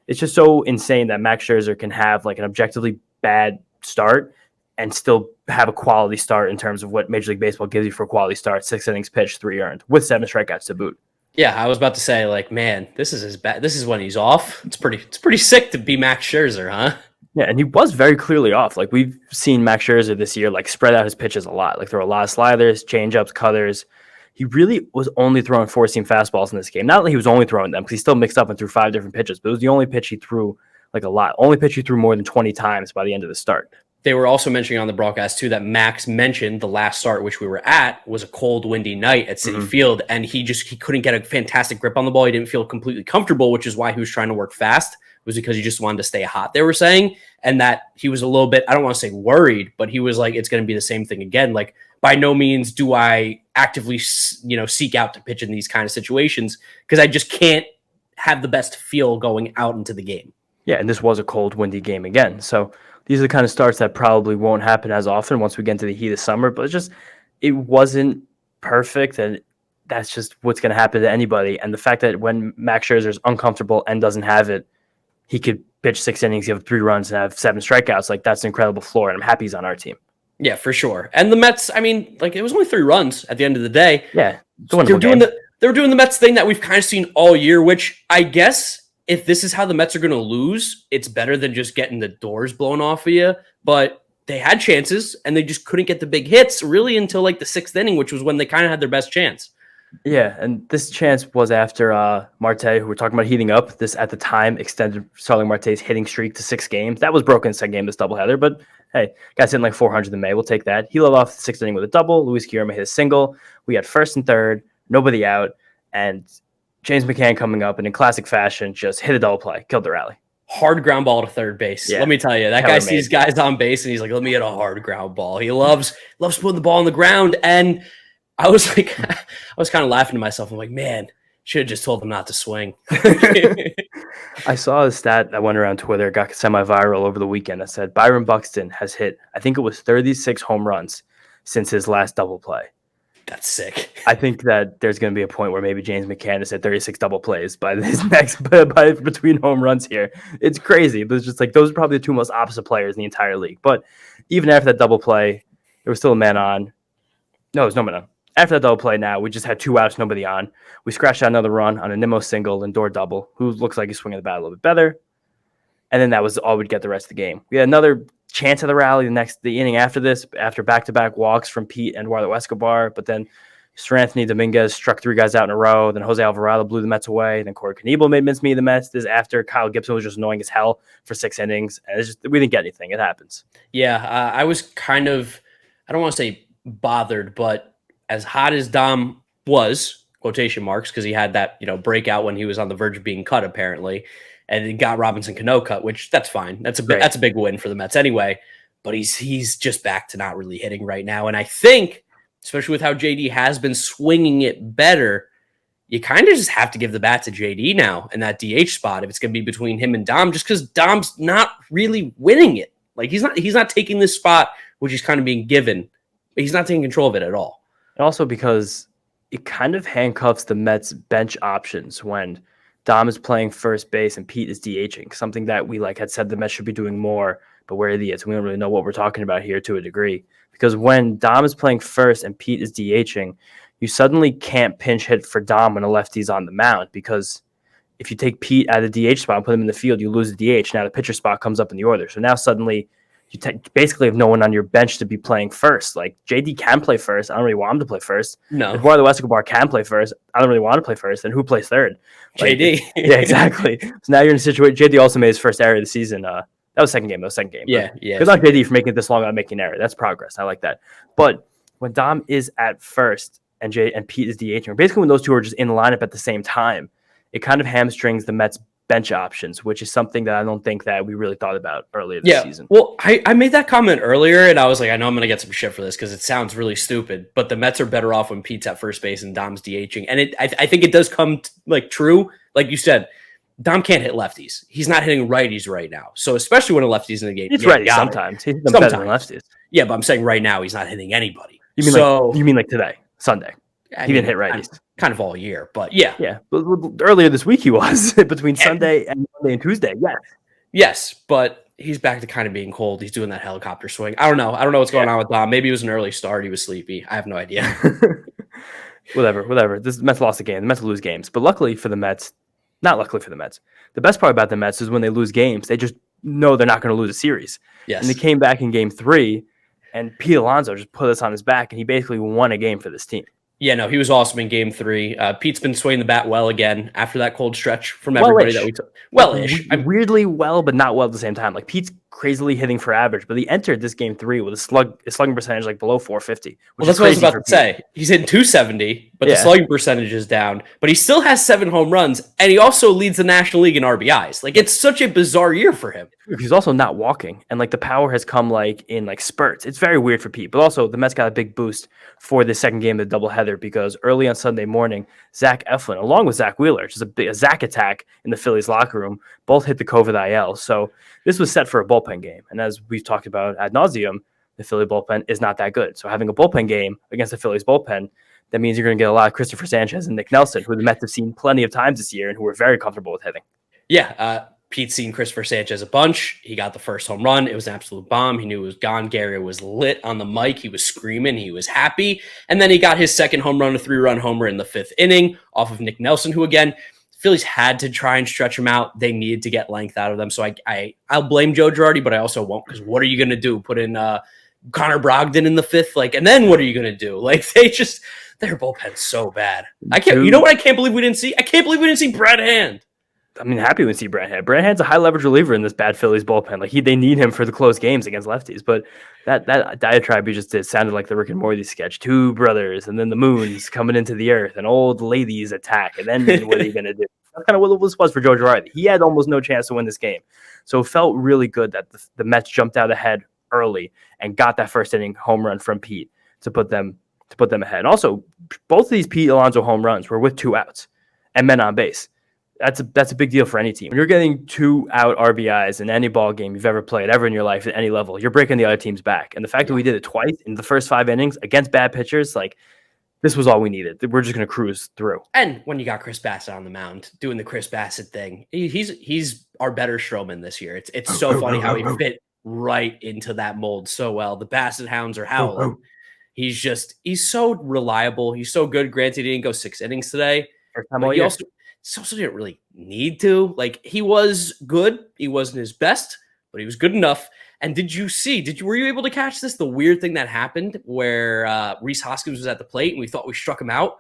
it's just so insane that Max Scherzer can have like an objectively bad start and still have a quality start in terms of what Major League Baseball gives you for a quality start. 6 innings pitched, 3 earned, with 7 strikeouts to boot. Yeah, I was about to say, like, man, this is his bad. This is when he's off. It's pretty sick to be Max Scherzer, huh? Yeah, and he was very clearly off. Like, we've seen Max Scherzer this year, like, spread out his pitches a lot. Like, throw a lot of sliders, changeups, cutters. He really was only throwing 4-seam fastballs in this game. Not that he was only throwing them, because he still mixed up and threw 5 different pitches, but it was the only pitch he threw, like, a lot. Only pitch he threw more than 20 times by the end of the start. They were also mentioning on the broadcast, too, that Max mentioned the last start, which we were at, was a cold, windy night at Citi Field, and he couldn't get a fantastic grip on the ball. He didn't feel completely comfortable, which is why he was trying to work fast. It was because he just wanted to stay hot, they were saying, and that he was a little bit, I don't want to say worried, but he was like, it's going to be the same thing again. Like, by no means do I actively, seek out to pitch in these kind of situations, because I just can't have the best feel going out into the game. Yeah, and this was a cold, windy game again, so these are the kind of starts that probably won't happen as often once we get into the heat of summer, but it wasn't perfect, and that's just what's going to happen to anybody. And the fact that when Max Scherzer is uncomfortable and doesn't have it, he could pitch 6 innings, give 3 runs, and have 7 strikeouts. Like, that's an incredible floor, and I'm happy he's on our team. Yeah, for sure. And the Mets, I mean, like, it was only 3 runs at the end of the day. Yeah, they were doing the Mets thing that we've kind of seen all year, which I guess if this is how the Mets are going to lose, it's better than just getting the doors blown off of you. But they had chances, and they just couldn't get the big hits really until like the 6th inning, which was when they kind of had their best chance. Yeah, and this chance was after Marte, who we're talking about heating up. This, at the time, extended Starling Marte's hitting streak to 6 games. That was broken in the second game, this doubleheader. But hey, guys hitting like 400 in May. We'll take that. He led off the 6th inning with a double. Luis Guillermo hit a single. We had first and third, nobody out, and James McCann coming up and in classic fashion just hit a double play, killed the rally. Hard ground ball to third base. Yeah. Let me tell you, that guy sees guys on base and he's like, let me hit a hard ground ball. He loves putting the ball on the ground. And I was like, I was kind of laughing to myself. I'm like, man, should have just told him not to swing. I saw a stat that went around Twitter, got semi-viral over the weekend, that said Byron Buxton has hit, I think it was 36 home runs since his last double play. That's sick. I think that there's going to be a point where maybe James McCann has hit 36 double plays by his next by between home runs here. It's crazy, but it's just like those are probably the 2 most opposite players in the entire league. But even after that double play, there was still a man on. No, there's no man on. After that double play now, we just had 2 outs, nobody on. We scratched out another run on a Nimmo single, Lindor double, who looks like he's swinging the bat a little bit better. And then that was all we'd get the rest of the game. We had another chance of the rally the inning after this, after back-to-back walks from Pete and Eduardo Escobar, but then Sir Anthony Dominguez struck 3 guys out in a row. Then Jose Alvarado blew the Mets away. Then Corey Knebel made mincemeat of the Mets. This after Kyle Gibson was just annoying as hell for 6 innings. And we didn't get anything. It happens. Yeah, I was kind of, I don't want to say bothered, but as hot as Dom was, quotation marks, because he had that breakout when he was on the verge of being cut apparently, and it got Robinson Cano cut, which that's fine. That's a big win for the Mets anyway. But he's just back to not really hitting right now, and I think, especially with how JD has been swinging it better, you kind of just have to give the bat to JD now in that DH spot if it's going to be between him and Dom, just because Dom's not really winning it. Like he's not taking this spot, which he's kind of being given, but he's not taking control of it at all. And also because it kind of handcuffs the Mets bench options when Dom is playing first base and Pete is DHing, something that we had said the Mets should be doing more, but we're idiots. We don't really know what we're talking about here to a degree. Because when Dom is playing first and Pete is DHing, you suddenly can't pinch hit for Dom when a lefty's on the mound, because if you take Pete out of the DH spot and put him in the field, you lose the DH. Now the pitcher spot comes up in the order. So now suddenly you basically have no one on your bench to be playing first. Like JD can play first. I don't really want him to play first. No. Eduardo Escobar can play first. I don't really want to play first. Then who plays third? JD. Yeah, exactly. So now you're in a situation. JD also made his first error of the season. That was second game. Yeah. Good luck, JD, for making it this long without making an error. That's progress. I like that. But when Dom is at first and Pete is DHing, basically when those two are just in lineup at the same time, it kind of hamstrings the Mets bench options, which is something that I don't think that we really thought about earlier this season. Well, I made that comment earlier, and I was like, I know I'm going to get some shit for this because it sounds really stupid, but the Mets are better off when Pete's at first base and Dom's DHing. And I think it does come true. Like you said, Dom can't hit lefties. He's not hitting righties right now. So especially when a lefty's in the game. It's righties sometimes. He's better than lefties. Yeah, but I'm saying right now he's not hitting anybody. So You mean like today, Sunday? I He mean, didn't hit righties. kind of all year, but yeah. Yeah, but earlier this week he was between And Sunday and Monday and Tuesday. Yes. yes, but he's back to kind of being cold. He's doing that helicopter swing. I don't know. I don't know what's going on with Dom. Maybe it was an early start. He was sleepy. I have no idea. Whatever. The Mets lost the game. The Mets lose games, but luckily for the Mets, not luckily for the Mets. The best part about the Mets is when they lose games, they just know they're not going to lose a series. Yes. And they came back in Game 3, and Pete Alonso just put us on his back, and he basically won a game for this team. Yeah, no, he was awesome in Game 3. Pete's been swinging the bat well again after that cold stretch from everybody that we took. Well-ish. Weirdly well, but not well at the same time. Like Pete's crazily hitting for average, but he entered this Game 3 with a slugging percentage like below 450. Well, that's what I was about to say. He's hitting 270, but the slugging percentage is down. But he still has 7 home runs, and he also leads the National League in RBIs. Like, it's such a bizarre year for him. He's also not walking, and like the power has come like in like spurts. It's very weird for Pete, but also the Mets got a big boost for the second game of the doubleheader because early on Sunday morning, Zach Eflin, along with Zach Wheeler, just a Zach attack in the Phillies locker room, both hit the COVID IL. So this was set for a bullpen game, and as we've talked about ad nauseum, the Philly bullpen is not that good. So having a bullpen game against the Phillies bullpen, that means you're going to get a lot of Christopher Sanchez and Nick Nelson, who the Mets have seen plenty of times this year and who are very comfortable with hitting. Yeah, Pete's seen Christopher Sanchez a bunch. He got the first home run. It was an absolute bomb. He knew it was gone. Gary was lit on the mic. He was screaming. He was happy. And then he got his second home run, a 3-run homer in the 5th inning off of Nick Nelson, who, again, Phillies had to try and stretch him out. They needed to get length out of them. So I'll blame Joe Girardi, but I also won't, because what are you going to do? Put in Connor Brogdon in the 5th? Like, and then what are you going to do? Like, their bullpen's so bad. You know what I can't believe we didn't see? I can't believe we didn't see Brad Hand. I mean, happy to see Brad Hand. Brad Hand's a high leverage reliever in this bad Phillies bullpen. Like they need him for the close games against lefties. But that diatribe you just did sounded like the Rick and Morty sketch. 2 brothers, and then the moon's coming into the earth, and old ladies attack, and then what are you gonna do? That's kind of what this was for Joe Girardi. He had almost no chance to win this game, so it felt really good that the Mets jumped out ahead early and got that first inning home run from Pete to put them ahead. And also, both of these Pete Alonso home runs were with 2 outs and men on base. That's a big deal for any team. When you're getting 2 out RBIs in any ball game you've ever played, ever in your life at any level, you're breaking the other team's back. And the fact that we did it twice in the first 5 innings against bad pitchers, like this was all we needed. We're just going to cruise through. And when you got Chris Bassitt on the mound doing the Chris Bassitt thing, he's our better Stroman this year. It's so funny how he fit right into that mold so well. The Bassitt hounds are howling. He's so reliable. He's so good. Granted, he didn't go 6 innings today. First time all year. He also didn't really need to. Like, he was good. He wasn't his best, but he was good enough. And were you able to catch this? The weird thing that happened where Rhys Hoskins was at the plate and we thought we struck him out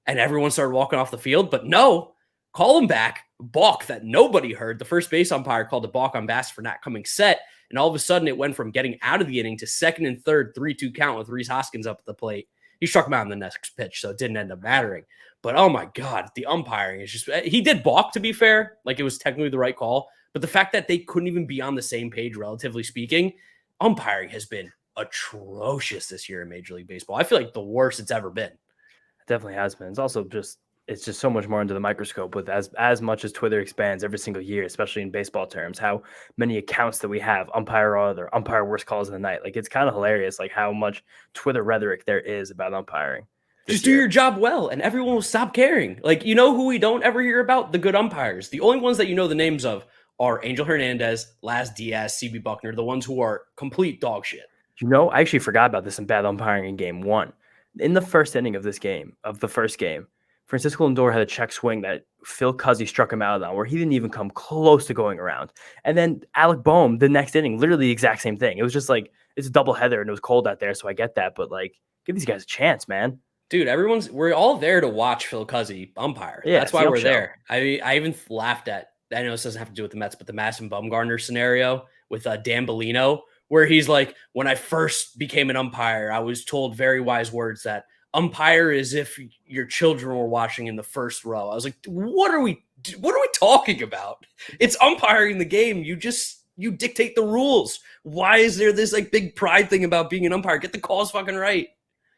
and everyone started walking off the field, but no, call him back, balk that nobody heard. The first base umpire called a balk on Bass for not coming set. And all of a sudden it went from getting out of the inning to second and third, 3-2 count with Rhys Hoskins up at the plate. He struck him out in the next pitch, so it didn't end up mattering. But oh my God, the umpiring is he did balk, to be fair. Like, it was technically the right call. But the fact that they couldn't even be on the same page, relatively speaking, umpiring has been atrocious this year in Major League Baseball. I feel like the worst it's ever been. It definitely has been. It's just so much more under the microscope with as much as Twitter expands every single year, especially in baseball terms, how many accounts that we have, umpire all or umpire worst calls of the night. Like, it's kind of hilarious, like how much Twitter rhetoric there is about umpiring. Just do your job well, and everyone will stop caring. Like, you know who we don't ever hear about? The good umpires. The only ones that you know the names of are Angel Hernandez, Laz Diaz, CB Buckner, the ones who are complete dog shit. I actually forgot about this in bad umpiring in Game 1. In the first inning of the first game, Francisco Lindor had a check swing that Phil Cuzzy struck him out on, where he didn't even come close to going around. And then Alec Boehm, the next inning, literally the exact same thing. It was just like, it's a doubleheader and it was cold out there, so I get that. But like, give these guys a chance, man. Dude, we're all there to watch Phil Cuzzy umpire. Yeah, that's why we're there. I even laughed at, I know this doesn't have to do with the Mets, but the Madison Bumgarner scenario with Dan Bellino, where he's like, when I first became an umpire, I was told very wise words that umpire is if your children were watching in the first row. I was like, what are we talking about? It's umpiring the game. You dictate the rules. Why is there this like big pride thing about being an umpire? Get the calls fucking right.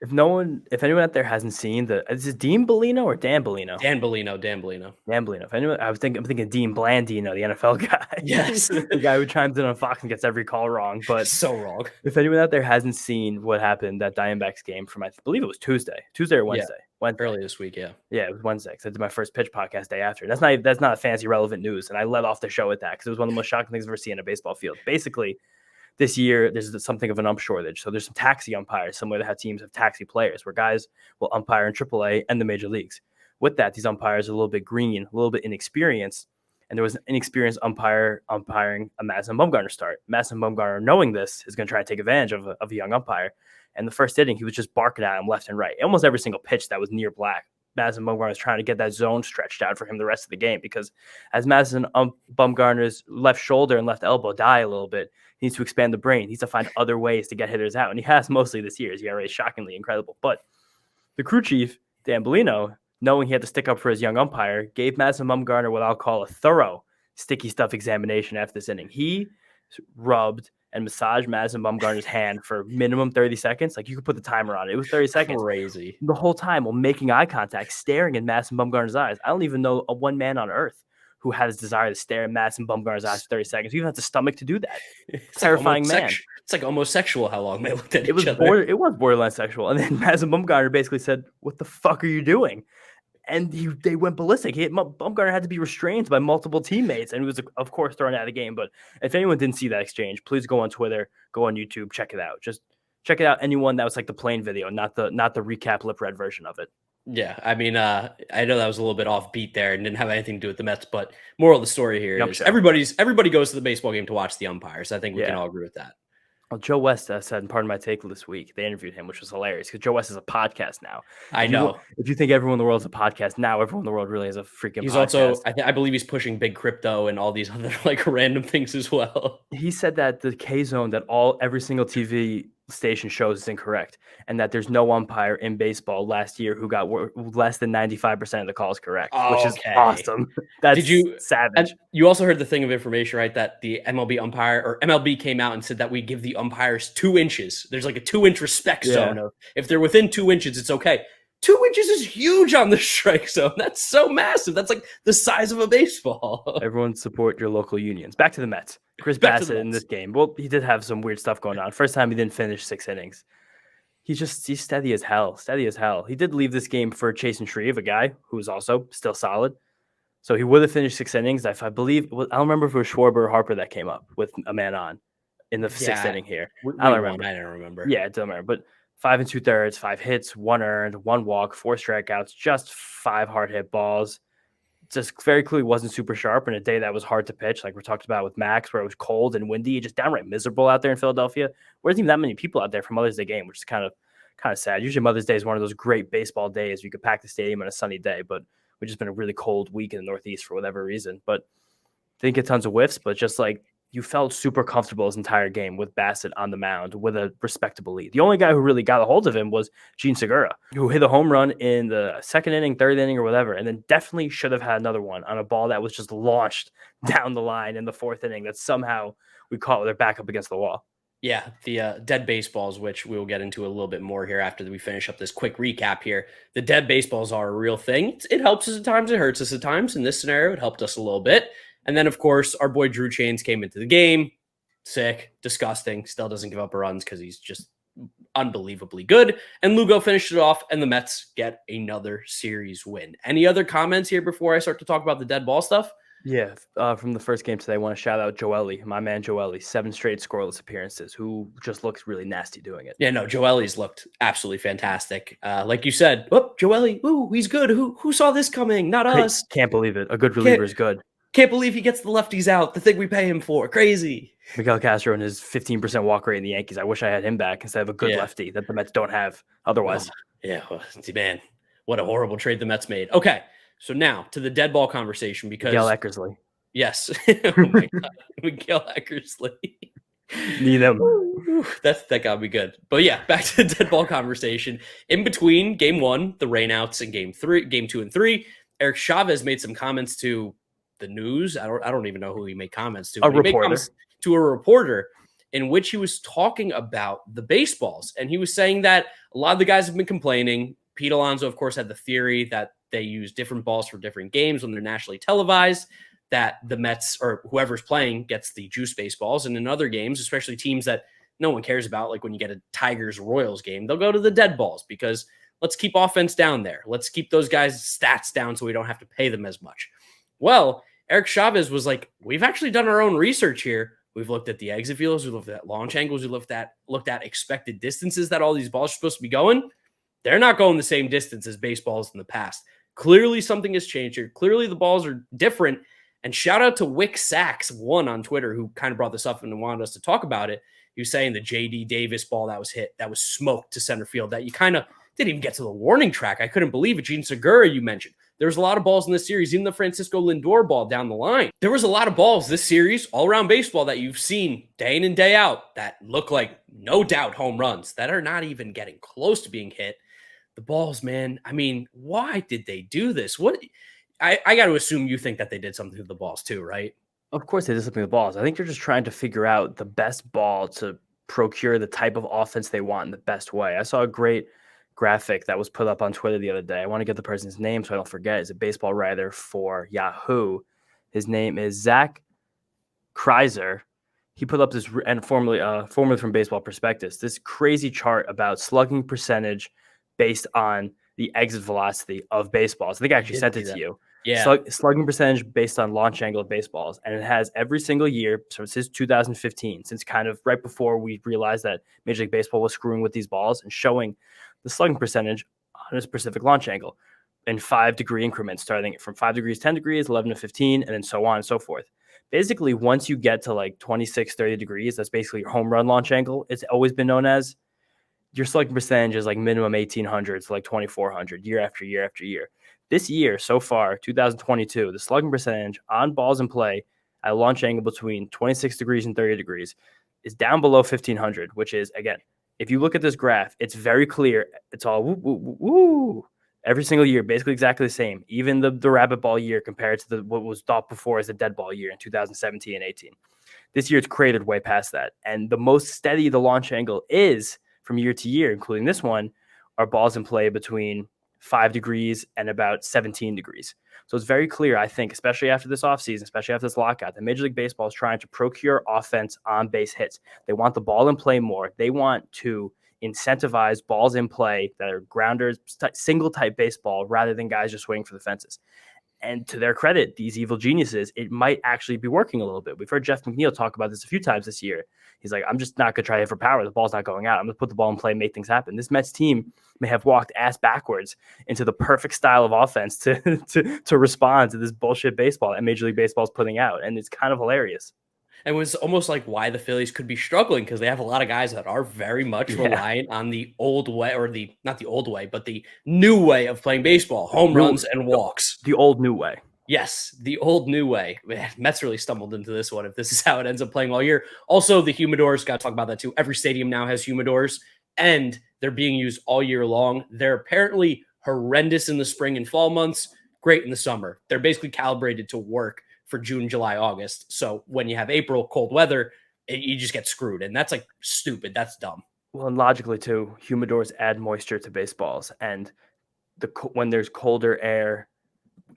If anyone out there hasn't seen is it Dean Bellino or Dan Bellino? Dan Bellino. Dan Bellino. If anyone, I'm thinking Dean Blandino, the NFL guy. Yes. The guy who chimes in on Fox and gets every call wrong. But So wrong. if anyone out there hasn't seen what happened that Diamondbacks game from, I believe it was Tuesday or Wednesday. Wednesday. Early this week, yeah. Yeah, it was Wednesday because I did my first pitch podcast day after. That's not fancy relevant news, and I led off the show with that because it was one of the most shocking things I've ever seen in a baseball field. Basically, this year there's something of an ump shortage, so there's some taxi umpires, similar to how teams have taxi players, where guys will umpire in AAA and the major leagues. With that, these umpires are a little bit green, a little bit inexperienced, and there was an inexperienced umpire umpiring a Madison Bumgarner start. Madison Bumgarner, knowing this, is going to try to take advantage of a young umpire. And the first inning, he was just barking at him left and right. Almost every single pitch that was near black, Madison Bumgarner was trying to get that zone stretched out for him the rest of the game, because as Madison Bumgarner's left shoulder and left elbow die a little bit, he needs to expand the brain. He needs to find other ways to get hitters out. And he has mostly this year. His ERA is shockingly incredible. But the crew chief, Dan Bellino, knowing he had to stick up for his young umpire, gave Madison Bumgarner what I'll call a thorough sticky stuff examination after this inning. He rubbed and massaged Madison Bumgarner's hand for minimum 30 seconds. Like, you could put the timer on it. It was 30 seconds. Crazy. The whole time while making eye contact, staring in Madison Bumgarner's eyes. I don't even know a one man on earth who had his desire to stare at Madison Bumgarner's eyes for 30 seconds. You even have the stomach to do that. Terrifying man. It's like almost sexual how long they looked at each other. It was borderline sexual. And then Madison Bumgarner basically said, "What the fuck are you doing?" And they went ballistic. Bumgarner had to be restrained by multiple teammates, and he was, of course, thrown out of the game. But if anyone didn't see that exchange, please go on Twitter, go on YouTube, check it out. Just check it out. Anyone that was like the plain video, not the recap lip read version of it. Yeah, I mean, I know that was a little bit off beat there and didn't have anything to do with the Mets, but moral of the story here is everybody goes to the baseball game to watch the umpires. I think we can all agree with that. Well, Joe West said in Part of My Take this week, they interviewed him, which was hilarious because Joe West is a podcast now. I know. If you think everyone in the world is a podcast now, everyone in the world really is a freaking he's podcast. Also, I believe he's pushing big crypto and all these other like random things as well. He said that the K zone that every single TV station shows is incorrect, and that there's no umpire in baseball last year who got less than 95% of the calls correct, which is awesome. That's savage. And you also heard the thing of information, right? That the MLB came out and said that we give the umpires 2 inches. There's like a 2-inch respect zone of if they're within 2 inches, it's okay. 2 inches is huge on the strike zone. That's so massive. That's like the size of a baseball. Everyone support your local unions. Back to the Mets. Chris Bassitt in this game. Well, he did have some weird stuff going on. First time he didn't finish 6 innings. He's steady as hell. Steady as hell. He did leave this game for Chase and Shreve, a guy who was also still solid. So he would have finished 6 innings. I believe, I don't remember if it was Schwarber or Harper that came up with a man on in the 6th inning here. I don't remember. I don't remember. Yeah, it doesn't matter. But 5 2/3, 5 hits, 1 earned, 1 walk, 4 strikeouts, just 5 hard hit balls. Just very clearly wasn't super sharp in a day that was hard to pitch, like we talked about with Max, where it was cold and windy, just downright miserable out there in Philadelphia. There wasn't even that many people out there for Mother's Day game, which is kind of sad. Usually Mother's Day is one of those great baseball days where you could pack the stadium on a sunny day, but we've just been a really cold week in the Northeast for whatever reason. But didn't get tons of whiffs, but just like you felt super comfortable his entire game with Bassitt on the mound with a respectable lead. The only guy who really got a hold of him was Gene Segura, who hit a home run in the 2nd inning, 3rd inning, or whatever, and then definitely should have had another one on a ball that was just launched down the line in the 4th inning that somehow we caught with their back up against the wall. Yeah, the dead baseballs, which we will get into a little bit more here after we finish up this quick recap here. The dead baseballs are a real thing. It helps us at times. It hurts us at times. In this scenario, it helped us a little bit. And then, of course, our boy Drew Chains came into the game. Sick, disgusting, still doesn't give up runs because he's just unbelievably good. And Lugo finished it off, and the Mets get another series win. Any other comments here before I start to talk about the dead ball stuff? Yeah, from the first game today, I want to shout out Joely, my man Joely, 7 straight scoreless appearances, who just looks really nasty doing it. Yeah, no, Joely's looked absolutely fantastic. Like you said, Joely, ooh, he's good. Who saw this coming? Not us. Can't believe it. A good reliever is good. Can't believe he gets the lefties out, the thing we pay him for. Crazy. Miguel Castro and his 15% walk rate in the Yankees. I wish I had him back instead of a good lefty that the Mets don't have otherwise. Man, what a horrible trade the Mets made. Okay, so now to the dead ball conversation because Miguel Eckersley. Yes. Oh my God. Miguel Eckersley. Need him. That got me good. But yeah, back to the dead ball conversation. In between game 1, the rainouts, and game 2 and 3, Eric Chavez made some comments to the news. I don't even know who he made comments to. A reporter. To a reporter in which he was talking about the baseballs. And he was saying that a lot of the guys have been complaining. Pete Alonso, of course, had the theory that they use different balls for different games when they're nationally televised, that the Mets or whoever's playing gets the juice baseballs. And in other games, especially teams that no one cares about, like when you get a Tigers-Royals game, they'll go to the dead balls because let's keep offense down there. Let's keep those guys' stats down so we don't have to pay them as much. Well, Eric Chavez was like, we've actually done our own research here. We've looked at the exit fields. We looked at launch angles. We looked at expected distances that all these balls are supposed to be going. They're not going the same distance as baseballs in the past. Clearly something has changed here. Clearly the balls are different. And shout out to Wick Sacks, one on Twitter, who kind of brought this up and wanted us to talk about it. He was saying the J.D. Davis ball that was hit, that was smoked to center field, that you kind of didn't even get to the warning track. I couldn't believe it. Gene Segura, you mentioned. There was a lot of balls in this series, even the Francisco Lindor ball down the line. There was a lot of balls this series, all-around baseball, that you've seen day in and day out that look like no doubt home runs that are not even getting close to being hit. The balls, man, I mean, why did they do this? What? I got to assume you think that they did something to the balls too, right? Of course, they did something to the balls. I think they're just trying to figure out the best ball to procure the type of offense they want in the best way. I saw a great graphic that was put up on Twitter the other day. I want to get the person's name so I don't forget. He's a baseball writer for Yahoo. His name is Zach Kreiser. He put up this, and formerly from Baseball Prospectus, this crazy chart about slugging percentage based on the exit velocity of baseballs. I think I actually sent it to you. Yeah. Slugging percentage based on launch angle of baseballs. And it has every single year, so since 2015, since kind of right before we realized that Major League Baseball was screwing with these balls, and showing the slugging percentage on a specific launch angle in 5-degree increments, starting from 5 degrees, 10 degrees, 11 to 15, and then so on and so forth. Basically, once you get to like 26, 30 degrees, that's basically your home run launch angle. It's always been known as your slugging percentage is like minimum 1,800 to like 2,400 year after year after year. This year, so far, 2022, the slugging percentage on balls in play at a launch angle between 26 degrees and 30 degrees is down below 1,500, which is, again, if you look at this graph, it's very clear. It's all woo, woo, woo, woo. Every single year, basically exactly the same. Even the rabbit ball year compared to what was thought before as the dead ball year in 2017 and 18. This year, it's created way past that. And the most steady the launch angle is from year to year, including this one, are balls in play between 5 degrees and about 17 degrees. So it's very clear, I think, especially after this offseason, especially after this lockout, that Major League Baseball is trying to procure offense on base hits. They want the ball in play more. They want to incentivize balls in play that are grounders, single type baseball, rather than guys just swinging for the fences. And to their credit, these evil geniuses, it might actually be working a little bit. We've heard Jeff McNeil talk about this a few times this year. He's like, I'm just not going to try to hit for power. The ball's not going out. I'm going to put the ball in play and make things happen. This Mets team may have walked ass backwards into the perfect style of offense to respond to this bullshit baseball that Major League Baseball is putting out. And it's kind of hilarious. It was almost like why the Phillies could be struggling, because they have a lot of guys that are very much reliant on the old way, or not the old way, but the new way of playing baseball, home runs and walks. The old new way. Yes, the old new way. Man, Mets really stumbled into this one if this is how it ends up playing all year. Also, the humidors, got to talk about that too. Every stadium now has humidors, and they're being used all year long. They're apparently horrendous in the spring and fall months, great in the summer. They're basically calibrated to work for June, July, August. So when you have April cold weather, you just get screwed. And that's like stupid. That's dumb. Well, and logically too, humidors add moisture to baseballs. And when there's colder air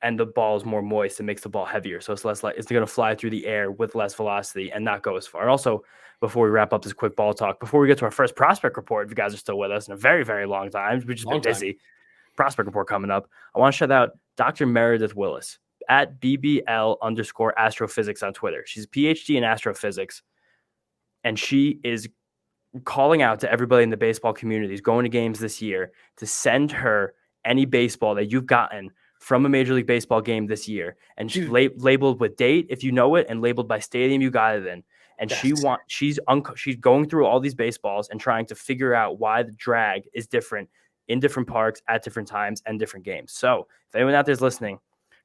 and the ball is more moist, it makes the ball heavier. So it's less like it's going to fly through the air with less velocity and not go as far. Also, before we wrap up this quick ball talk, before we get to our first prospect report, if you guys are still with us in a very, very long time, we've just been busy. Prospect report coming up. I want to shout out Dr. Meredith Willis at BBL_astrophysics on Twitter. She's a PhD in astrophysics, and she is calling out to everybody in the baseball community who's going to games this year to send her any baseball that you've gotten from a Major League Baseball game this year, and she's labeled with date if you know it, and labeled by stadium you got it in. And she's going through all these baseballs and trying to figure out why the drag is different in different parks at different times and different games. So if anyone out there is listening,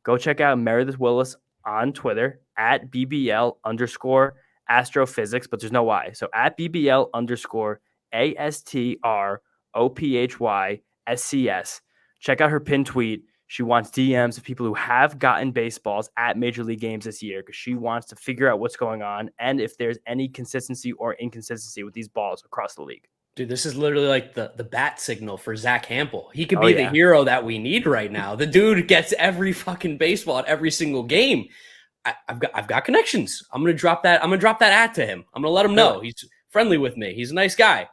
go check out Meredith Willis on Twitter at BBL_astrophysics, but there's no Y. So at BBL_ASTROPHYSCS. Check out her pin tweet. She wants DMs of people who have gotten baseballs at major league games this year because she wants to figure out what's going on and if there's any consistency or inconsistency with these balls across the league. Dude, this is literally like the bat signal for Zach Hampel. He could be the yeah. hero that we need right now. The dude gets every fucking baseball at every single game. I've got connections. I'm gonna drop that ad to him. I'm gonna let him know he's friendly with me. He's a nice guy.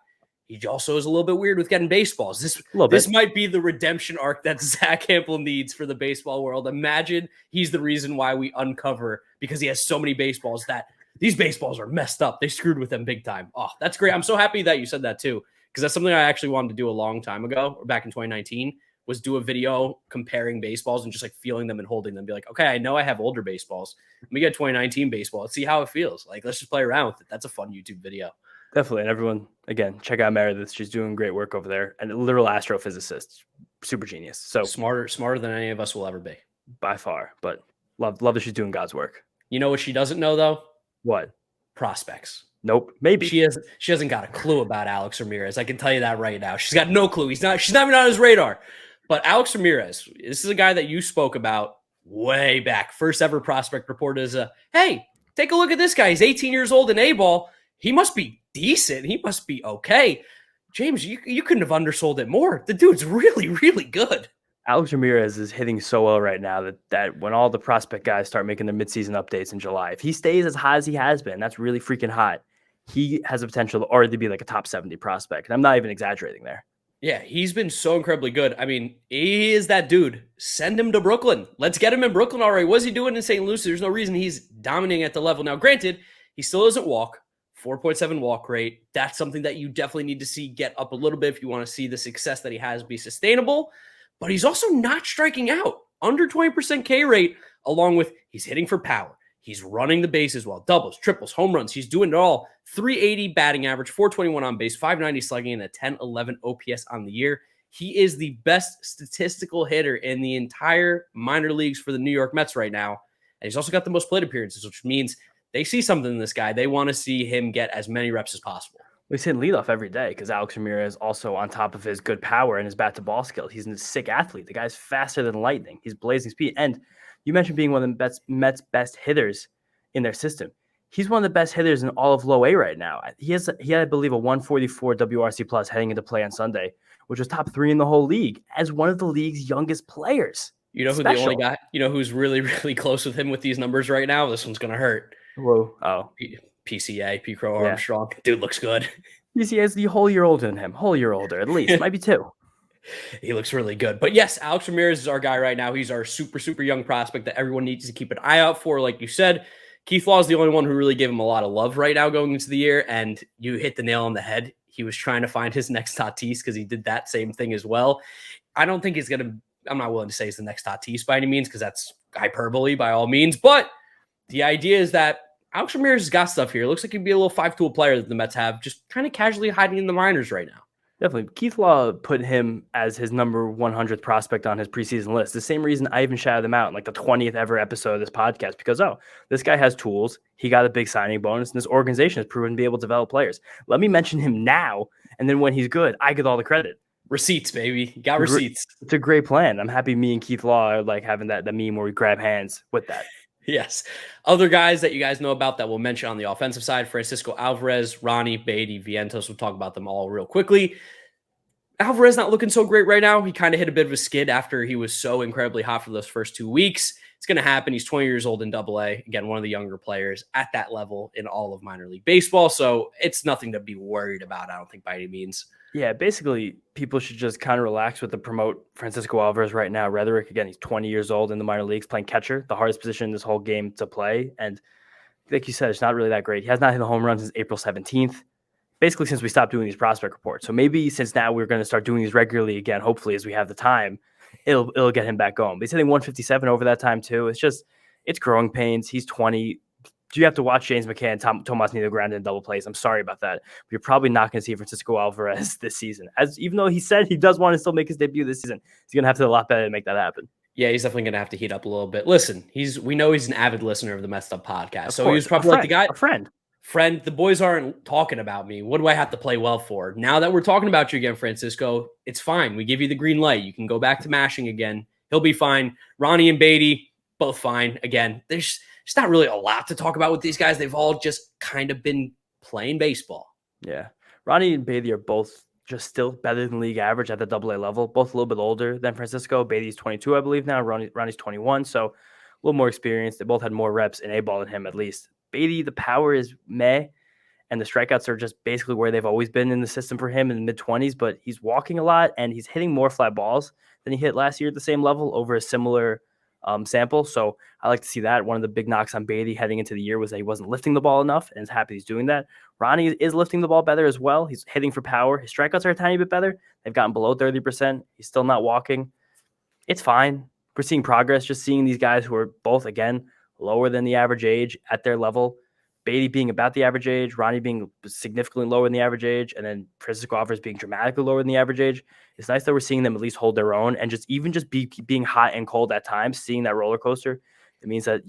He also is a little bit weird with getting baseballs. This might be the redemption arc that Zach Hampel needs for the baseball world. Imagine he's the reason why we uncover, because he has so many baseballs, that these baseballs are messed up. They screwed with them big time. Oh, that's great. I'm so happy that you said that too, because that's something I actually wanted to do a long time ago, or back in 2019, was do a video comparing baseballs and just like feeling them and holding them. Be like, okay, I know I have older baseballs. Let me get 2019 baseball. Let's see how it feels. Like, let's just play around with it. That's a fun YouTube video. Definitely. And everyone, again, check out Meredith. She's doing great work over there. And a literal astrophysicist. Super genius. So smarter than any of us will ever be. By far. But love that she's doing God's work. You know what she doesn't know, though? What? Prospects. Nope. Maybe. She hasn't got a clue about Alex Ramirez. I can tell you that right now. She's got no clue. She's not even on his radar. But Alex Ramirez, this is a guy that you spoke about way back. First ever prospect report is hey, take a look at this guy. He's 18 years old in A-ball. He must be decent. He must be okay. James, you couldn't have undersold it more. The dude's really, really good. Alex Ramirez is hitting so well right now that when all the prospect guys start making their midseason updates in July, if he stays as high as he has been, that's really freaking hot. He has the potential to already be like a top 70 prospect. And I'm not even exaggerating there. Yeah, he's been so incredibly good. I mean, he is that dude. Send him to Brooklyn. Let's get him in Brooklyn already. What's he doing in St. Louis? There's no reason he's dominating at the level. Now, granted, he still doesn't walk. 4.7 walk rate. That's something that you definitely need to see get up a little bit if you want to see the success that he has be sustainable. But he's also not striking out. Under 20% K rate, along with he's hitting for power. He's running the bases well. Doubles, triples, home runs. He's doing it all. 380 batting average, 421 on base, 590 slugging, and a 1011 OPS on the year. He is the best statistical hitter in the entire minor leagues for the New York Mets right now. And he's also got the most plate appearances, which means they see something in this guy. They want to see him get as many reps as possible. He's hitting leadoff every day because Alex Ramirez, also on top of his good power and his bat-to-ball skills, he's a sick athlete. The guy's faster than lightning. He's blazing speed. And you mentioned being one of the Mets' best hitters in their system. He's one of the best hitters in all of low A right now. He had, I believe, a 144 WRC plus heading into play on Sunday, which was top 3 in the whole league as one of the league's youngest players. You know who the only guy, who's really, really close with him with these numbers right now? This one's going to hurt. Whoa. Oh. PCA, P. Crow Armstrong. Yeah. Dude looks good. PCA is the whole year older than him. Whole year older, at least. Might be 2. He looks really good. But yes, Alex Ramirez is our guy right now. He's our super, super young prospect that everyone needs to keep an eye out for. Like you said, Keith Law is the only one who really gave him a lot of love right now going into the year. And you hit the nail on the head. He was trying to find his next Tatis because he did that same thing as well. I don't think he's going to, I'm not willing to say he's the next Tatis by any means because that's hyperbole by all means. But the idea is that Alex Ramirez has got stuff here. It looks like he'd be a little 5-tool player that the Mets have, just kind of casually hiding in the minors right now. Definitely. Keith Law put him as his number 100th prospect on his preseason list. The same reason I even shouted him out in like the 20th ever episode of this podcast, because, this guy has tools. He got a big signing bonus, and this organization has proven to be able to develop players. Let me mention him now, and then when he's good, I get all the credit. Receipts, baby. You got receipts. It's a great plan. I'm happy me and Keith Law are like having the meme where we grab hands with that. Yes. Other guys that you guys know about that we'll mention on the offensive side, Francisco Alvarez, Ronnie, Beatty, Vientos. We'll talk about them all real quickly. Alvarez not looking so great right now. He kind of hit a bit of a skid after he was so incredibly hot for those first 2 weeks. It's going to happen. He's 20 years old in Double-A. Again, one of the younger players at that level in all of minor league baseball. So it's nothing to be worried about, I don't think, by any means. Yeah, basically, people should just kind of relax with the promote Francisco Alvarez right now. Rhetoric, again, he's 20 years old in the minor leagues playing catcher, the hardest position in this whole game to play. And like you said, it's not really that great. He has not hit a home run since April 17th, basically since we stopped doing these prospect reports. So maybe since now we're going to start doing these regularly again, hopefully as we have the time, it'll get him back going. But he's hitting 157 over that time too. It's growing pains. He's 20. You have to watch James McCann and Tomas Nido ground in double plays. I'm sorry about that. But you're probably not going to see Francisco Alvarez this season. Even though he said he does want to still make his debut this season, he's going to have to do a lot better to make that happen. Yeah, he's definitely going to have to heat up a little bit. Listen, we know he's an avid listener of the Mets'd podcast. So he was probably like the guy. A friend, the boys aren't talking about me. What do I have to play well for? Now that we're talking about you again, Francisco, it's fine. We give you the green light. You can go back to mashing again. He'll be fine. Ronnie and Beatty, both fine. Again, there's not really a lot to talk about with these guys. They've all just kind of been playing baseball. Yeah. Ronnie and Beatty are both just still better than league average at the AA level, both a little bit older than Francisco. Beatty's 22, I believe now. Ronnie's 21, so a little more experience. They both had more reps in A-ball than him, at least. Beatty, the power is meh, and the strikeouts are just basically where they've always been in the system for him in the mid-20s, but he's walking a lot, and he's hitting more fly balls than he hit last year at the same level over a similar sample. So I like to see that. One of the big knocks on Beatty heading into the year was that he wasn't lifting the ball enough, and is happy he's doing that. Ronnie is lifting the ball better as well. He's hitting for power. His strikeouts are a tiny bit better. They've gotten below 30%. He's still not walking. It's fine. We're seeing progress, just seeing these guys who are both, again, lower than the average age at their level. Beatty being about the average age, Ronnie being significantly lower than the average age, and then Francisco Alvarez being dramatically lower than the average age. It's nice that we're seeing them at least hold their own, and just being hot and cold at times, seeing that roller coaster. It means that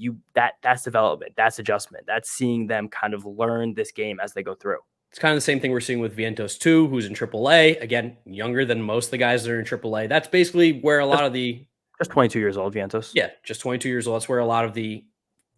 that's development, that's adjustment, that's seeing them kind of learn this game as they go through. It's kind of the same thing we're seeing with Vientos too, who's in AAA. Again, younger than most of the guys that are in AAA. That's basically where a lot of the just 22 years old, Vientos. Yeah, just 22 years old. That's where a lot of the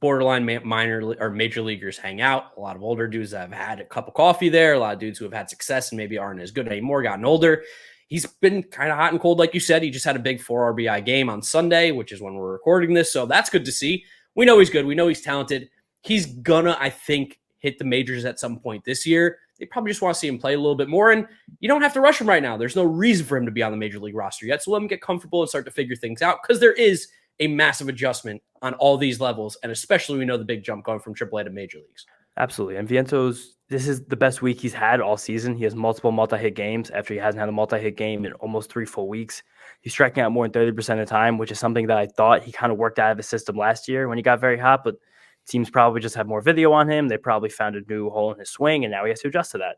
borderline minor or major leaguers hang out. A lot of older dudes that have had a cup of coffee there. A lot of dudes who have had success and maybe aren't as good anymore, gotten older. He's been kind of hot and cold, like you said. He just had a big 4 RBI game on Sunday, which is when we're recording this. So that's good to see. We know he's good. We know he's talented. He's gonna, I think, hit the majors at some point this year. They probably just want to see him play a little bit more. And you don't have to rush him right now. There's no reason for him to be on the major league roster yet. So let him get comfortable and start to figure things out, because there is a massive adjustment on all these levels. And especially we know the big jump going from AAA to major leagues. Absolutely. And Vientos, this is the best week he's had all season. He has multiple multi-hit games after he hasn't had a multi-hit game in almost 3 full weeks. He's striking out more than 30% of the time, which is something that I thought he kind of worked out of his system last year when he got very hot, but teams probably just have more video on him. They probably found a new hole in his swing, and now he has to adjust to that.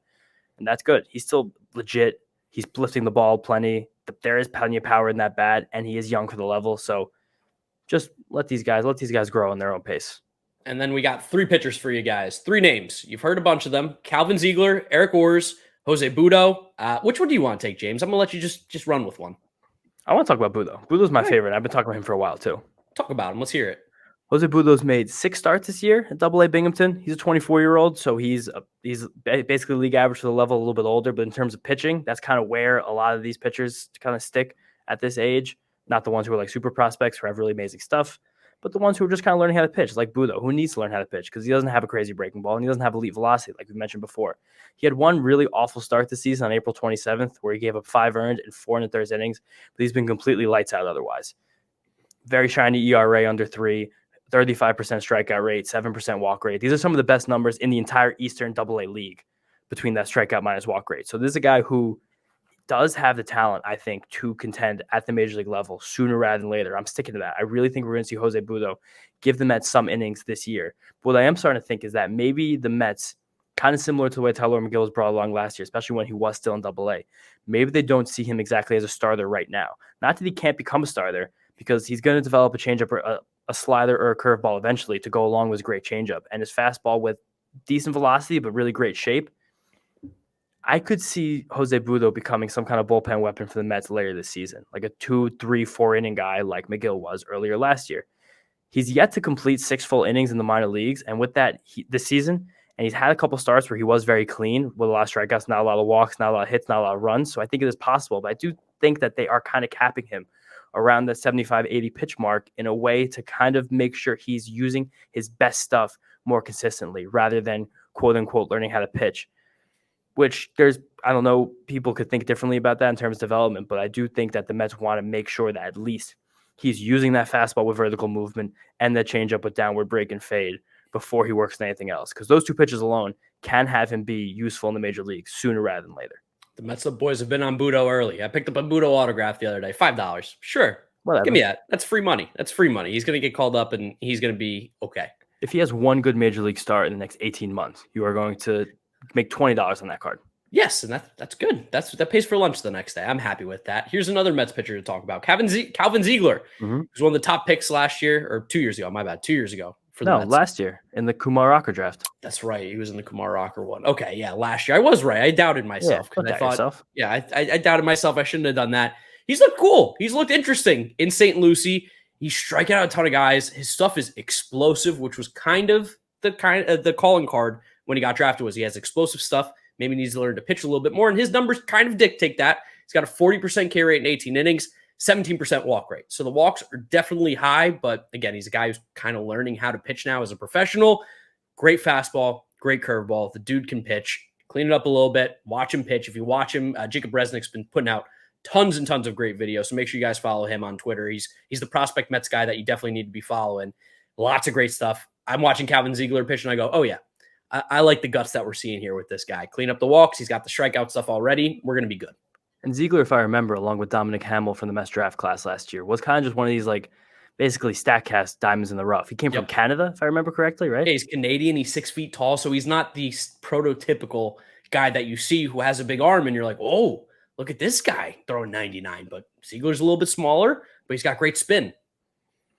And that's good. He's still legit. He's lifting the ball plenty. There is plenty of power in that bat, and he is young for the level. So just let these guys grow in their own pace. And then we got 3 pitchers for you guys. 3 names. You've heard a bunch of them. Calvin Ziegler, Eric Orrs, Jose Budo. Which one do you want to take, James? I'm going to let you just run with one. I want to talk about Budo. Budo's my favorite. I've been talking about him for a while, too. Talk about him. Let's hear it. Jose Budo's made 6 starts this year at AA Binghamton. He's a 24-year-old, so he's basically league average for the level, a little bit older. But in terms of pitching, that's kind of where a lot of these pitchers kind of stick at this age. Not the ones who are like super prospects who have really amazing stuff, but the ones who are just kind of learning how to pitch, like Budo, who needs to learn how to pitch because he doesn't have a crazy breaking ball and he doesn't have elite velocity, like we mentioned before. He had one really awful start this season on April 27th where he gave up 5 earned in 4 1/3 innings, but he's been completely lights out otherwise. Very shiny ERA under 3, 35% strikeout rate, 7% walk rate. These are some of the best numbers in the entire Eastern AA league between that strikeout minus walk rate. So this is a guy who does have the talent, I think, to contend at the major league level sooner rather than later. I'm sticking to that. I really think we're going to see Jose Budo give the Mets some innings this year. But what I am starting to think is that maybe the Mets, kind of similar to the way Tyler McGill was brought along last year, especially when he was still in AA, maybe they don't see him exactly as a starter right now. Not that he can't become a starter, because he's going to develop a changeup or a slider or a curveball eventually to go along with his great changeup. And his fastball with decent velocity but really great shape, I could see Jose Budo becoming some kind of bullpen weapon for the Mets later this season, like a 2, 3, 4 inning guy like McGill was earlier last year. He's yet to complete 6 full innings in the minor leagues, and with that this season, and he's had a couple starts where he was very clean with a lot of strikeouts, not a lot of walks, not a lot of hits, not a lot of runs. So I think it is possible, but I do think that they are kind of capping him around the 75-80 pitch mark in a way to kind of make sure he's using his best stuff more consistently rather than quote unquote learning how to pitch. Which I don't know, people could think differently about that in terms of development, but I do think that the Mets want to make sure that at least he's using that fastball with vertical movement and the changeup with downward break and fade before he works on anything else. Because those 2 pitches alone can have him be useful in the major leagues sooner rather than later. The Mets'd boys have been on Budo early. I picked up a Budo autograph the other day, $5. Sure. Whatever. Give me that. That's free money. He's going to get called up and he's going to be okay. If he has one good major league start in the next 18 months, you are going to make $20 on that card. Yes, and that's good. That pays for lunch the next day. I'm happy with that. Here's another Mets pitcher to talk about. Calvin Ziegler, who's one of the top picks last year, or 2 years ago. My bad, 2 years ago. No, last year in the Kumar Rocker draft. That's right. He was in the Kumar Rocker one. Okay, yeah, last year. I was right. I doubted myself. Yeah, I doubted myself. I doubted myself. I shouldn't have done that. He's looked cool. He's looked interesting in St. Lucie. He's striking out a ton of guys. His stuff is explosive, which was kind of the calling card when he got drafted. Was he has explosive stuff? Maybe needs to learn to pitch a little bit more, and his numbers kind of dictate that. He's got a 40% K rate in 18 innings, 17% walk rate. So the walks are definitely high, but again, he's a guy who's kind of learning how to pitch now as a professional. Great fastball, great curveball. The dude can pitch. Clean it up a little bit. Watch him pitch. If you watch him, Jacob Resnick's been putting out tons and tons of great videos. So make sure you guys follow him on Twitter. He's the prospect Mets guy that you definitely need to be following. Lots of great stuff. I'm watching Calvin Ziegler pitch and I go, oh yeah, I like the guts that we're seeing here with this guy. Clean up the walks. He's got the strikeout stuff already. We're going to be good. And Ziegler, if I remember, along with Dominic Hamill from the Mets draft class last year, was kind of just one of these like basically StatCast diamonds in the rough. He came from Canada, if I remember correctly, right? Yeah, he's Canadian. He's 6 feet tall, so he's not the prototypical guy that you see who has a big arm and you're like, oh, look at this guy throwing 99. But Ziegler's a little bit smaller, but he's got great spin.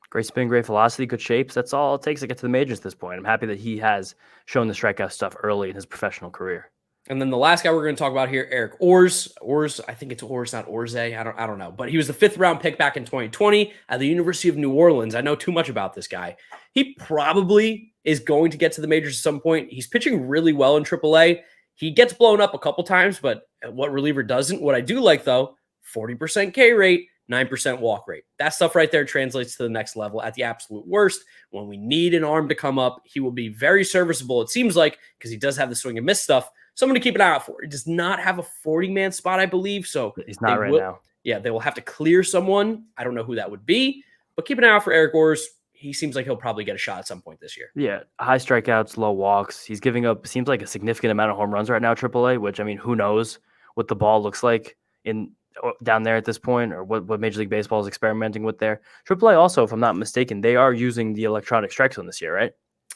Great spin, great velocity, good shapes. That's all it takes to get to the majors at this point. I'm happy that he has shown the strikeout stuff early in his professional career. And then the last guy we're going to talk about here, Eric Orz. Orz, I think it's Orz, not Orze. I don't know. But he was the 5th round pick back in 2020 at the University of New Orleans. I know too much about this guy. He probably is going to get to the majors at some point. He's pitching really well in AAA. He gets blown up a couple times, but what reliever doesn't? What I do like, though, 40% K rate, 9% walk rate. That stuff right there translates to the next level at the absolute worst. When we need an arm to come up, he will be very serviceable, it seems like, because he does have the swing and miss stuff. Someone to keep an eye out for. He does not have a 40-man spot, I believe. So he's not right now. Yeah, they will have to clear someone. I don't know who that would be, but keep an eye out for Eric Orz. He seems like he'll probably get a shot at some point this year. Yeah, high strikeouts, low walks. He's giving up, seems like a significant amount of home runs right now at AAA, which, I mean, who knows what the ball looks like down there at this point, or what Major League Baseball is experimenting with there. AAA also, if I'm not mistaken, they are using the electronic strike zone this year, right?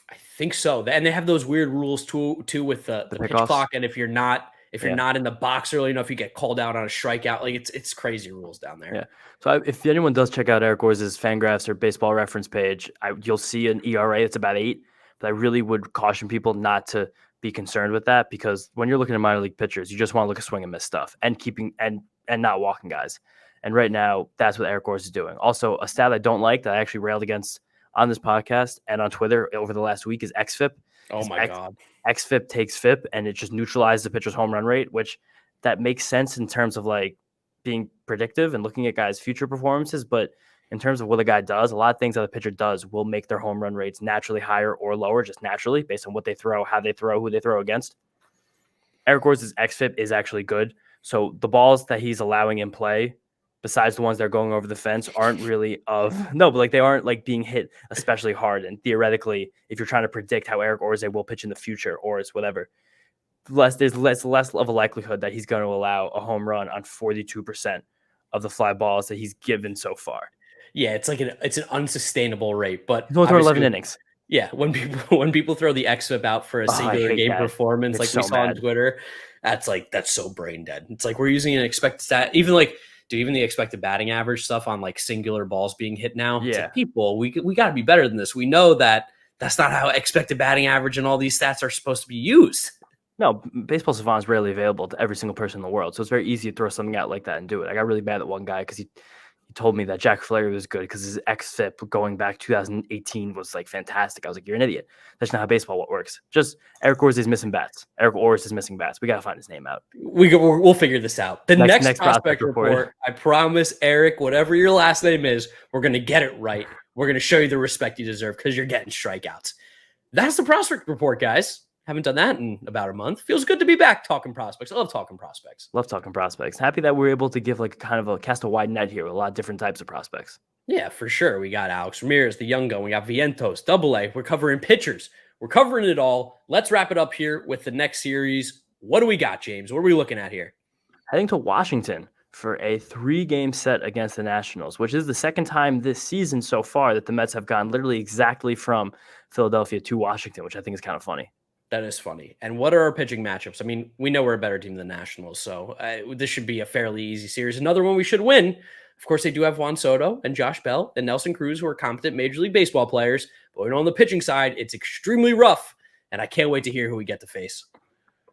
I think so. And they have those weird rules too with the pitch clock. And if you're not in the box early enough, you get called out on a strikeout. Like it's crazy rules down there. Yeah. So if anyone does check out Eric Orz's Fangraphs or Baseball Reference page, you'll see an ERA. It's about 8. But I really would caution people not to be concerned with that, because when you're looking at minor league pitchers, you just want to look at swing and miss stuff and keeping and not walking guys. And right now, that's what Eric Orz is doing. Also, a stat I don't like that I actually railed against on this podcast and on Twitter over the last week is xFIP. Oh my God. xFIP takes FIP and it just neutralizes the pitcher's home run rate, which that makes sense in terms of like being predictive and looking at guys' future performances. But in terms of what a guy does, a lot of things that a pitcher does will make their home run rates naturally higher or lower, just naturally based on what they throw, how they throw, who they throw against. Eric Orz's xFIP is actually good. So the balls that he's allowing in play, besides the ones that are going over the fence, aren't really they aren't like being hit especially hard. And theoretically, if you're trying to predict how Eric Orze will pitch in the future, or is whatever, there's less of a likelihood that he's going to allow a home run on 42% of the fly balls that he's given so far. Yeah, it's an unsustainable rate. But he's only thrown 11 innings. Yeah, when people throw the xFIP out for a singular game performance, like we saw on Twitter, that's so brain dead. It's like we're using an expected stat, even the expected batting average stuff on like singular balls being hit now. Yeah. It's like, people, we got to be better than this. We know that that's not how expected batting average and all these stats are supposed to be used. No, Baseball Savant is rarely available to every single person in the world, so it's very easy to throw something out like that and do it. I got really mad at one guy because he told me that Jack Flaherty was good because his xFIP going back 2018 was like fantastic. I was like, you're an idiot. That's not how baseball works. Just Eric Orz is missing bats. Eric Orz is missing bats. We got to find his name out. We'll figure this out. The next prospect report, I promise, Eric, whatever your last name is, we're going to get it right. We're going to show you the respect you deserve because you're getting strikeouts. That's the prospect report, guys. Haven't done that in about a month. Feels good to be back talking prospects. I love talking prospects. Love talking prospects. Happy that we're able to give like kind of a cast a wide net here with a lot of different types of prospects. Yeah, for sure. We got Alex Ramirez, the young gun. We got Vientos, AA. We're covering pitchers. We're covering it all. Let's wrap it up here with the next series. What do we got, James? What are we looking at here? Heading to Washington for a 3-game set against the Nationals, which is the second time this season so far that the Mets have gone literally exactly from Philadelphia to Washington, which I think is kind of funny. That is funny. And what are our pitching matchups? I mean, we know we're a better team than the Nationals, so this should be a fairly easy series. Another one we should win. Of course, they do have Juan Soto and Josh Bell and Nelson Cruz, who are competent Major League Baseball players. But we know on the pitching side, it's extremely rough, and I can't wait to hear who we get to face.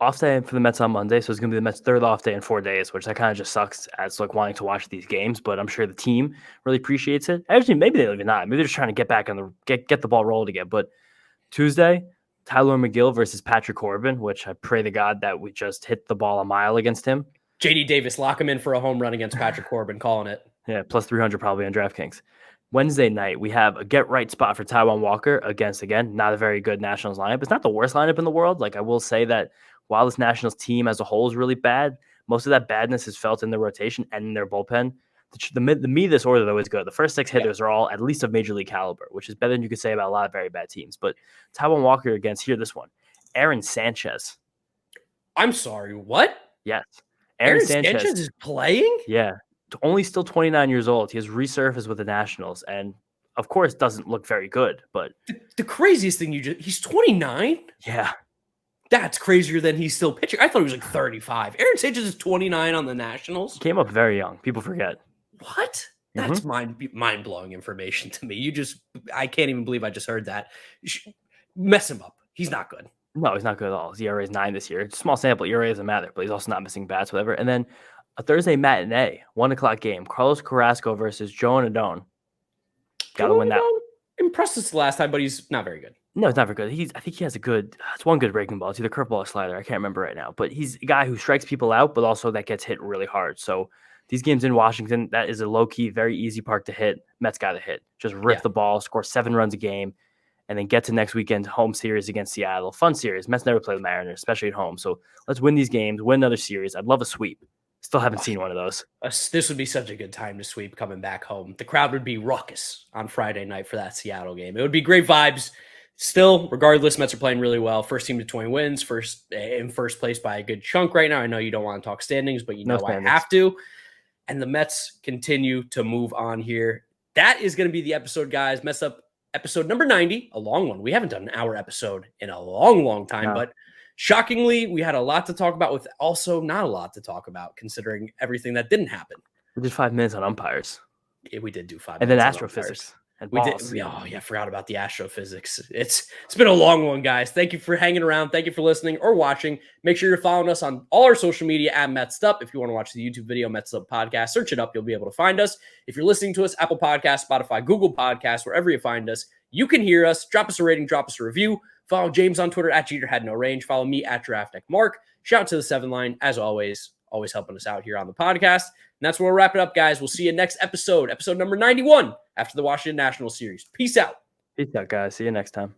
off day for the Mets on Monday, so it's going to be the Mets' third off day in 4 days, which that kind of just sucks as like wanting to watch these games. But I'm sure the team really appreciates it. Actually, maybe they're even not. Maybe they're just trying to get back on get the ball rolling again. But Tuesday, Tyler McGill versus Patrick Corbin, which I pray to God that we just hit the ball a mile against him. JD Davis, lock him in for a home run against Patrick Corbin, calling it. Yeah, plus 300 probably on DraftKings. Wednesday night, we have a get-right spot for Taijuan Walker against, again, not a very good Nationals lineup. It's not the worst lineup in the world. Like, I will say that while this Nationals team as a whole is really bad, most of that badness is felt in their rotation and in their bullpen. The meat of this order, though, is good. The first 6 hitters are all at least of major league caliber, which is better than you could say about a lot of very bad teams. But Taijuan Walker against, here, this one, Aaron Sanchez. I'm sorry, what? Yes. Aaron Sanchez is playing? Yeah. Only still 29 years old. He has resurfaced with the Nationals and, of course, doesn't look very good. But the craziest thing he's 29? Yeah. That's crazier than he's still pitching. I thought he was like 35. Aaron Sanchez is 29 on the Nationals. He came up very young. People forget. What? That's mind-blowing information to me. I can't even believe I just heard that. Mess him up. He's not good. No, he's not good at all. His ERA is 9 this year. It's a small sample. ERA doesn't matter, but he's also not missing bats, whatever. And then a Thursday matinee, 1:00 game. Carlos Carrasco versus Joe Nadone. Got to win that. Impressed us the last time, but he's not very good. No, it's not very good. I think he has it's one good breaking ball. It's either curveball or slider. I can't remember right now. But he's a guy who strikes people out, but also that gets hit really hard. So these games in Washington, that is a low-key, very easy park to hit. Mets got to hit. Just rip the ball, score 7 runs a game, and then get to next weekend home series against Seattle. Fun series. Mets never play the Mariners, especially at home. So let's win these games, win another series. I'd love a sweep. Still haven't seen one of those. This would be such a good time to sweep coming back home. The crowd would be raucous on Friday night for that Seattle game. It would be great vibes. Still, regardless, Mets are playing really well. First team to 20 wins, in first place by a good chunk right now. I know you don't want to talk standings, but I have to. And the Mets continue to move on here. That is going to be the episode, guys. Messed Up episode number 90, a long one. We haven't done an hour episode in a long time, but shockingly, we had a lot to talk about with also not a lot to talk about considering everything that didn't happen. We did 5 minutes on umpires. Yeah, we did do 5 minutes. And then astrophysics. And we did. I forgot about the astrophysics. It's been a long one, guys. Thank you for hanging around. Thank you for listening or watching. Make sure you're following us on all our social media at Mets'd Up. If you want to watch the YouTube video, Mets'd Up Podcast, search it up. You'll be able to find us. If you're listening to us, Apple Podcasts, Spotify, Google Podcasts, wherever you find us, you can hear us. Drop us a rating, drop us a review. Follow James on Twitter at JeterHadNoRange. Follow me at DraftDeckMark. Shout out to the 7 line, as always helping us out here on the podcast. And that's where we'll wrap it up, guys. We'll see you next episode number 91 after the Washington Nationals series. Peace out. Peace out, guys. See you next time.